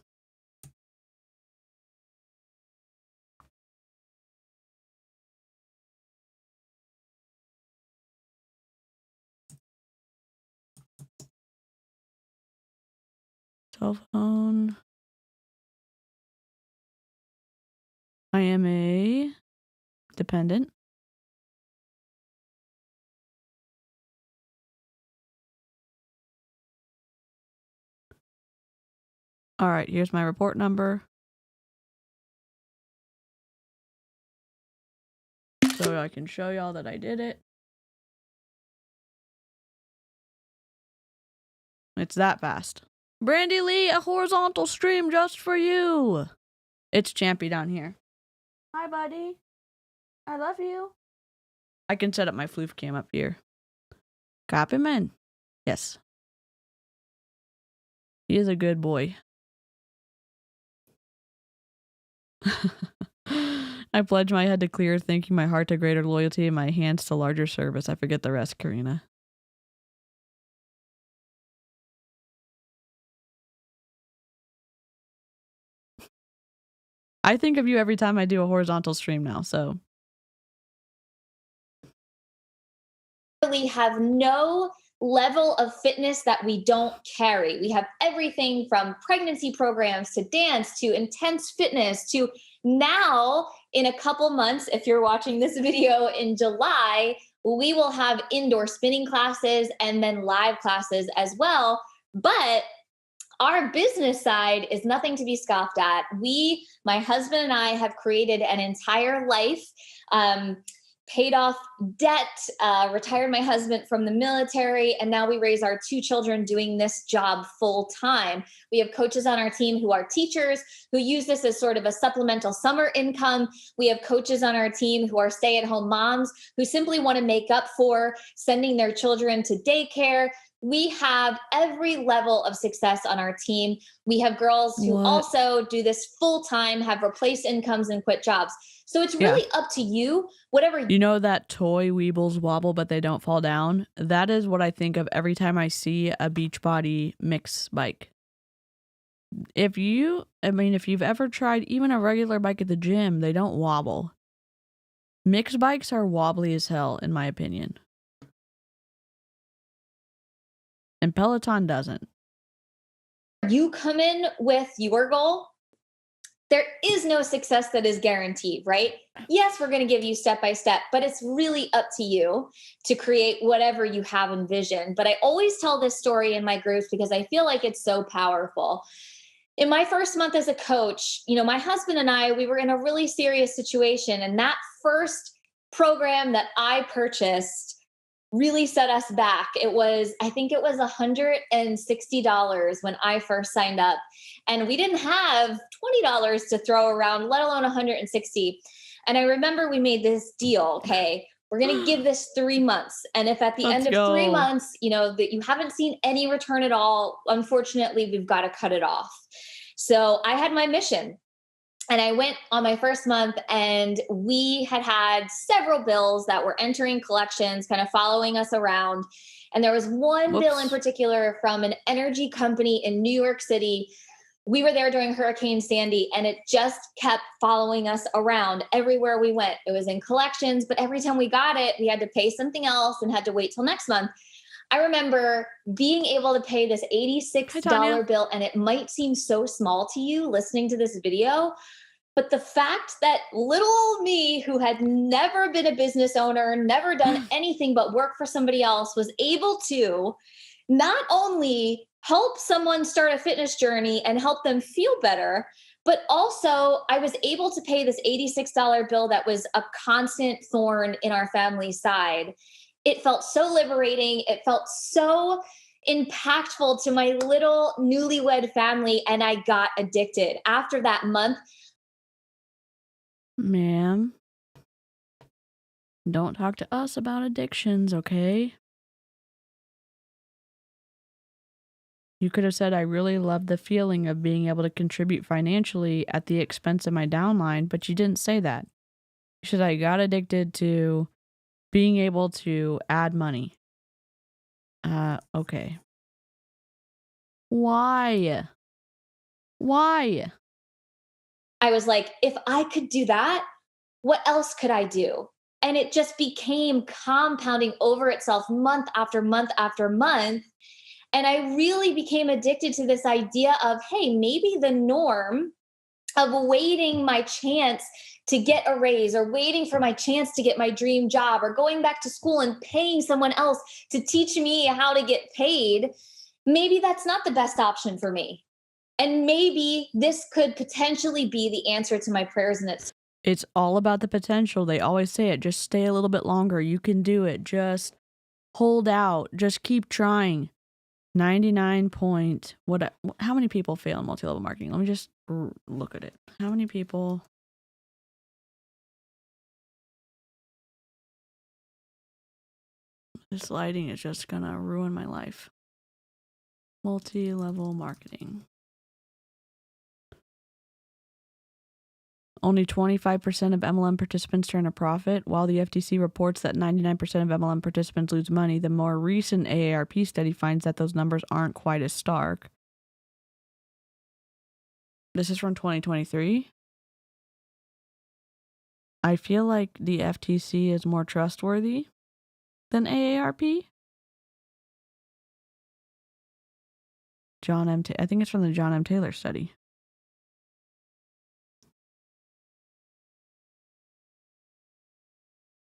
Cell phone. I am a dependent. All right, here's my report number. So I can show y'all that I did it. It's that fast. Brandy Lee, a horizontal stream just for you. It's Champy down here. Hi, buddy. I love you. I can set up my floof cam up here. Copy, man. Yes. He is a good boy. I pledge my head to clear thinking, my heart to greater loyalty, and my hands to larger service. I forget the rest, Karina. I think of you every time I do a horizontal stream now, so. We have no level of fitness that we don't carry. We have everything from pregnancy programs to dance to intense fitness to now in a couple months, if you're watching this video in July, we will have indoor spinning classes and then live classes as well. But our business side is nothing to be scoffed at. My husband and I have created an entire life, paid off debt, retired my husband from the military, and now we raise our 2 children doing this job full time. We have coaches on our team who are teachers who use this as sort of a supplemental summer income. We have coaches on our team who are stay-at-home moms who simply want to make up for sending their children to daycare. We have every level of success on our team. We have girls who also do this full time, have replaced incomes and quit jobs. So it's really up to you, whatever. You know that toy Weebles wobble, but they don't fall down? That is what I think of every time I see a Beachbody mix bike. If you've ever tried even a regular bike at the gym, they don't wobble. Mixed bikes are wobbly as hell, in my opinion. And Peloton doesn't. You come in with your goal. There is no success that is guaranteed, right? Yes, we're going to give you step by step, but it's really up to you to create whatever you have envisioned. But I always tell this story in my groups because I feel like it's so powerful. In my first month as a coach, my husband and I, we were in a really serious situation. And that first program that I purchased really set us back. I think it was $160 when I first signed up. And we didn't have $20 to throw around, let alone $160. And I remember we made this deal. Okay, we're going to give this 3 months. And if at the end of 3 months, that you haven't seen any return at all, unfortunately, we've got to cut it off. So I had my mission. And I went on my first month, and we had several bills that were entering collections, kind of following us around. And there was one bill in Whoops. particular from an energy company in New York City. We were there during Hurricane Sandy, and it just kept following us around everywhere we went. It was in collections, but every time we got it, we had to pay something else and had to wait till next month. I remember being able to pay this $86 Hi, Tanya. bill, and it might seem so small to you listening to this video, but the fact that little old me, who had never been a business owner, never done anything but work for somebody else, was able to not only help someone start a fitness journey and help them feel better, but also I was able to pay this $86 bill that was a constant thorn in our family's side. It felt so liberating. It felt so impactful to my little newlywed family, and I got addicted. After that month, Ma'am, don't talk to us about addictions, okay? You could have said, I really love the feeling of being able to contribute financially at the expense of my downline, but you didn't say that. You said, I got addicted to being able to add money. Okay. Why? Why? I was like, if I could do that, what else could I do? And it just became compounding over itself month after month after month. And I really became addicted to this idea of, hey, maybe the norm of waiting my chance to get a raise, or waiting for my chance to get my dream job, or going back to school and paying someone else to teach me how to get paid, maybe that's not the best option for me. And maybe this could potentially be the answer to my prayers. And It's all about the potential. They always say it. Just stay a little bit longer. You can do it. Just hold out. Just keep trying. 99 point. How many people fail in multi-level marketing? Let me just look at it. How many people? This lighting is just gonna ruin my life. Multi-level marketing. Only 25% of MLM participants turn a profit, while the FTC reports that 99% of MLM participants lose money. The more recent AARP study finds that those numbers aren't quite as stark. This is from 2023. I feel like the FTC is more trustworthy than AARP. I think it's from the John M. Taylor study.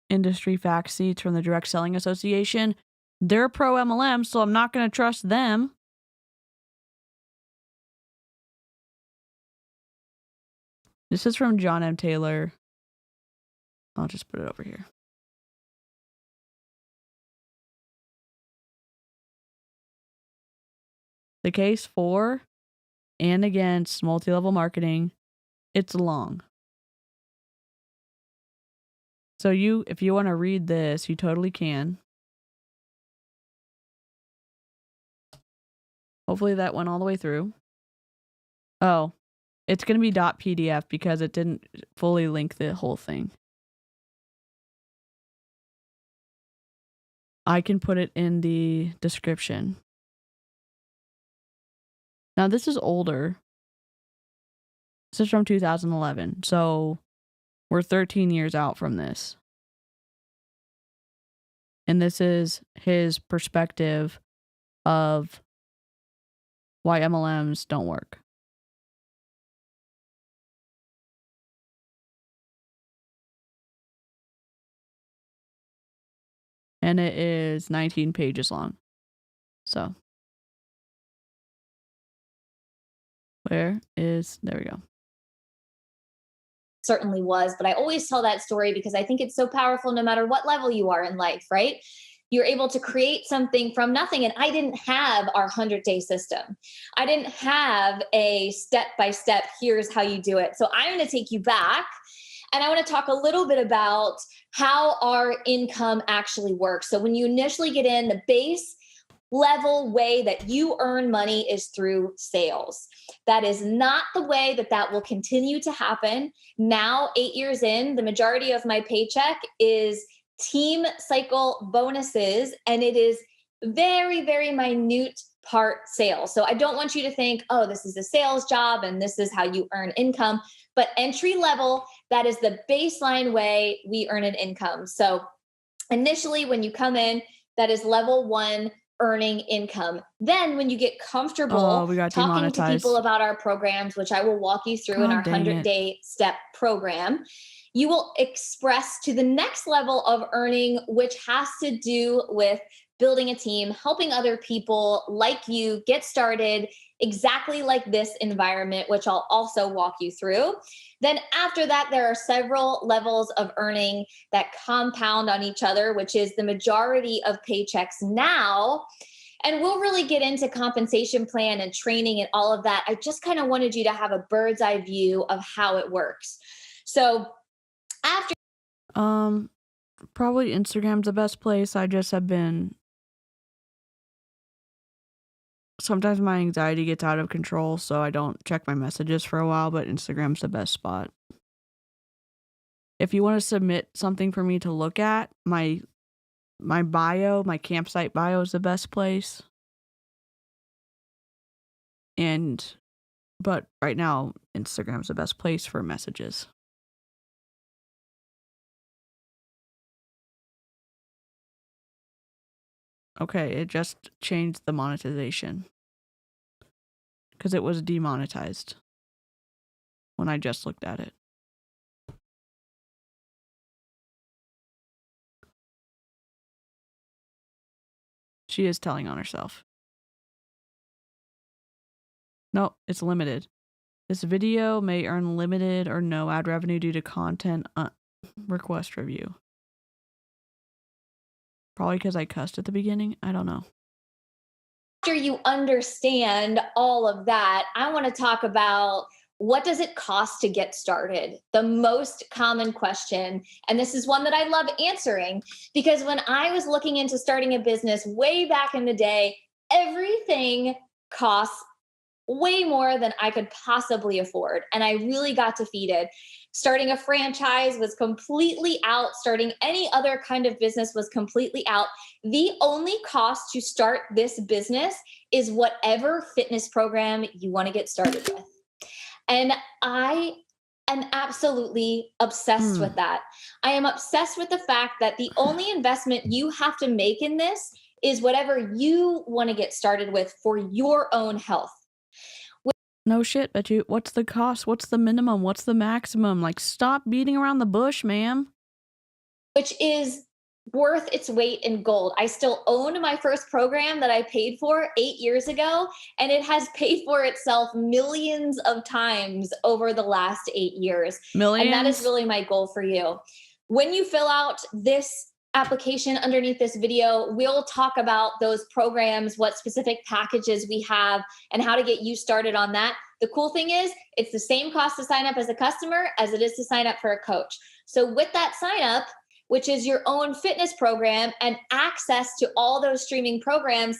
Industry fact sheets from the Direct Selling Association. They're pro MLM, so I'm not going to trust them. This is from John M. Taylor. I'll just put it over here. The case for and against multi-level marketing, it's long. So if you want to read this, you totally can. Hopefully that went all the way through. Oh, it's going to be .pdf because it didn't fully link the whole thing. I can put it in the description. Now this is older. This is from 2011. So we're 13 years out from this. And this is his perspective of why MLMs don't work. And it is 19 pages long. So, there we go. certainly was, but I always tell that story because I think it's so powerful no matter what level you are in life, right? You're able to create something from nothing. And I didn't have our 100-day system. I didn't have a step-by-step, here's how you do it. So I'm going to take you back, and I want to talk a little bit about how our income actually works. So when you initially get in, the base level way that you earn money is through sales. That is not the way that will continue to happen. Now, 8 years in, the majority of my paycheck is team cycle bonuses, and it is very, very minute part sales. So I don't want you to think, oh, this is a sales job and this is how you earn income. But entry level, that is the baseline way we earn an income. So initially, when you come in, that is level 1 earning income. Then when you get comfortable we got talking to people demonetized. about our programs, which I will walk you through in God our dang it. 100-day step program, you will express to the next level of earning, which has to do with building a team, helping other people like you get started exactly like this environment, which I'll also walk you through. Then after that, there are several levels of earning that compound on each other, which is the majority of paychecks now. And we'll really get into compensation plan and training and all of that. I just kind of wanted you to have a bird's eye view of how it works. So after Probably Instagram's the best place. I just have been, sometimes my anxiety gets out of control, so I don't check my messages for a while, but Instagram's the best spot. If you want to submit something for me to look at, my bio, my campsite bio is the best place. But right now, Instagram's the best place for messages. Okay, it just changed the monetization because it was demonetized when I just looked at it. She is telling on herself. No, it's limited. This video may earn limited or no ad revenue due to content request review. Probably because I cussed at the beginning. I don't know. after you understand all of that, I want to talk about what does it cost to get started? The most common question. And this is one that I love answering because when I was looking into starting a business way back in the day, everything costs way more than I could possibly afford. And I really got defeated. Starting a franchise was completely out. Starting any other kind of business was completely out. The only cost to start this business is whatever fitness program you want to get started with. And I am absolutely obsessed with that. I am obsessed with the fact that the only investment you have to make in this is whatever you want to get started with for your own health. No shit, but what's the cost? What's the minimum? What's the maximum? Like, stop beating around the bush, ma'am. Which is worth its weight in gold. I still own my first program that I paid for 8 years ago, and it has paid for itself millions of times over the last 8 years. Millions? And that is really my goal for you. When you fill out this application underneath this video, we'll talk about those programs, what specific packages we have, and how to get you started on that. The cool thing is it's the same cost to sign up as a customer as it is to sign up for a coach. So with that sign up, which is your own fitness program and access to all those streaming programs,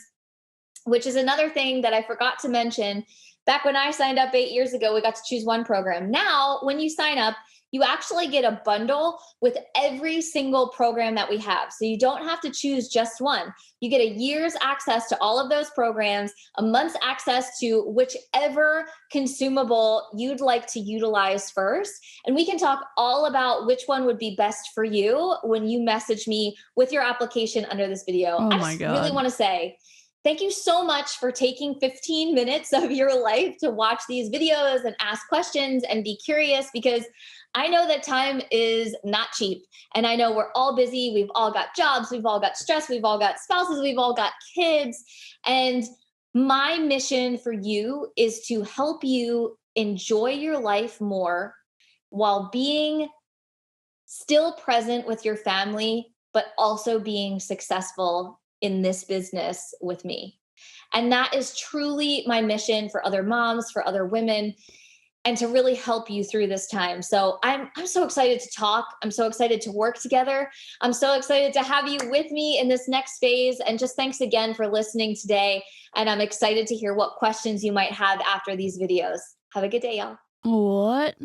which is another thing that I forgot to mention. Back when I signed up 8 years ago, we got to choose one program. Now, when you sign up, you actually get a bundle with every single program that we have. So you don't have to choose just one. You get a year's access to all of those programs, a month's access to whichever consumable you'd like to utilize first. And we can talk all about which one would be best for you when you message me with your application under this video. Oh I my just God. really want to say, thank you so much for taking 15 minutes of your life to watch these videos and ask questions and be curious, because I know that time is not cheap. And I know we're all busy. We've all got jobs. We've all got stress. We've all got spouses. We've all got kids. And my mission for you is to help you enjoy your life more while being still present with your family, but also being successful in this business with me. And that is truly my mission for other moms, for other women. and to really help you through this time. So I'm so excited to talk. I'm so excited to work together. I'm so excited to have you with me in this next phase. And just thanks again for listening today. And I'm excited to hear what questions you might have after these videos. Have a good day, y'all. What?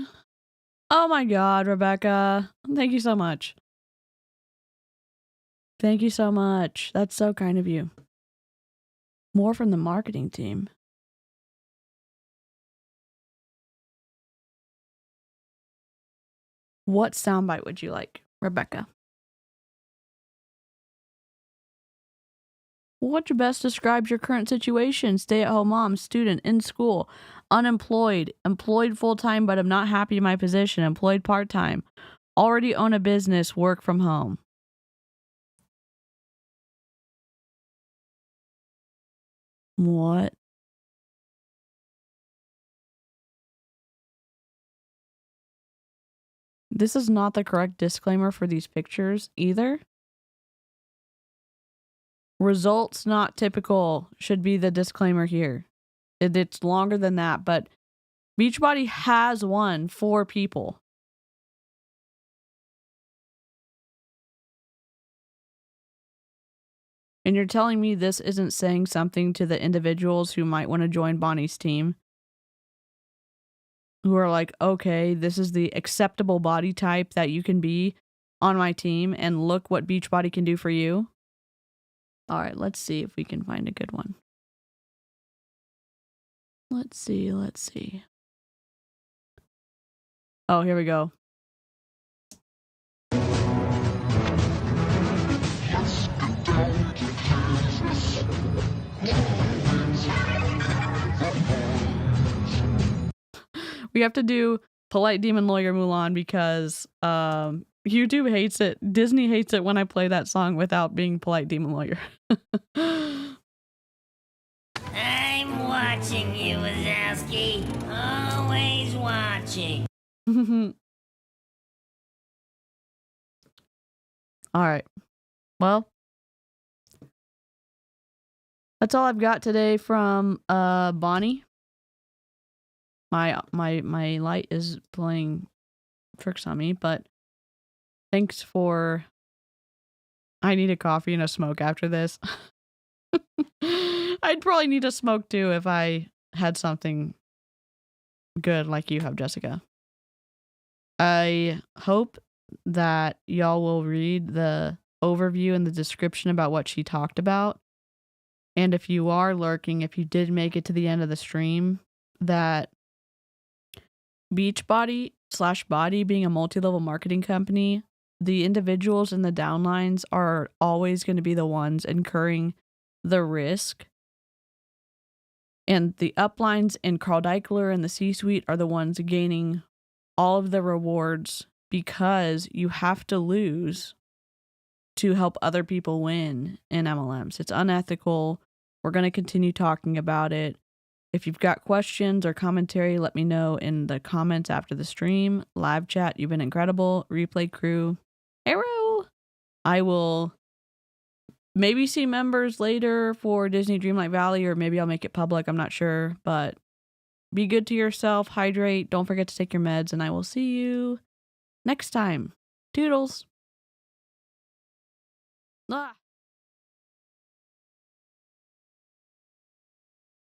Oh my God, Rebecca. Thank you so much. Thank you so much. That's so kind of you. More from the marketing team. What soundbite would you like, Rebecca? What best describes your current situation? Stay-at-home mom, student, in school, unemployed, employed full-time but I'm not happy in my position, employed part-time, already own a business, work from home. What? This is not the correct disclaimer for these pictures either. Results not typical should be the disclaimer here. It's longer than that, but Beachbody has won 4 people. And you're telling me this isn't saying something to the individuals who might want to join Bonnie's team? Who are like, okay, this is the acceptable body type that you can be on my team, and look what Beachbody can do for you. All right, let's see if we can find a good one. Let's see. Oh, here we go. We have to do Polite Demon Lawyer Mulan because YouTube hates it. Disney hates it when I play that song without being Polite Demon Lawyer. I'm watching you, Wazowski. Always watching. All right. Well, that's all I've got today from Bonnie. My light is playing tricks on me, but thanks for... I need a coffee and a smoke after this. I'd probably need a smoke too if I had something good like you have, Jessica. I hope that y'all will read the overview and the description about what she talked about. And if you are lurking, if you did make it to the end of the stream, that Beachbody/BODi being a multi-level marketing company, the individuals in the downlines are always going to be the ones incurring the risk. And the uplines and Carl Deichler and the C-suite are the ones gaining all of the rewards because you have to lose to help other people win in MLMs. It's unethical. We're going to continue talking about it. If you've got questions or commentary, let me know in the comments after the stream. Live chat, you've been incredible. Replay crew, arrow. I will maybe see members later for Disney Dreamlight Valley, or maybe I'll make it public. I'm not sure, but be good to yourself. Hydrate. Don't forget to take your meds, and I will see you next time. Toodles. Ah.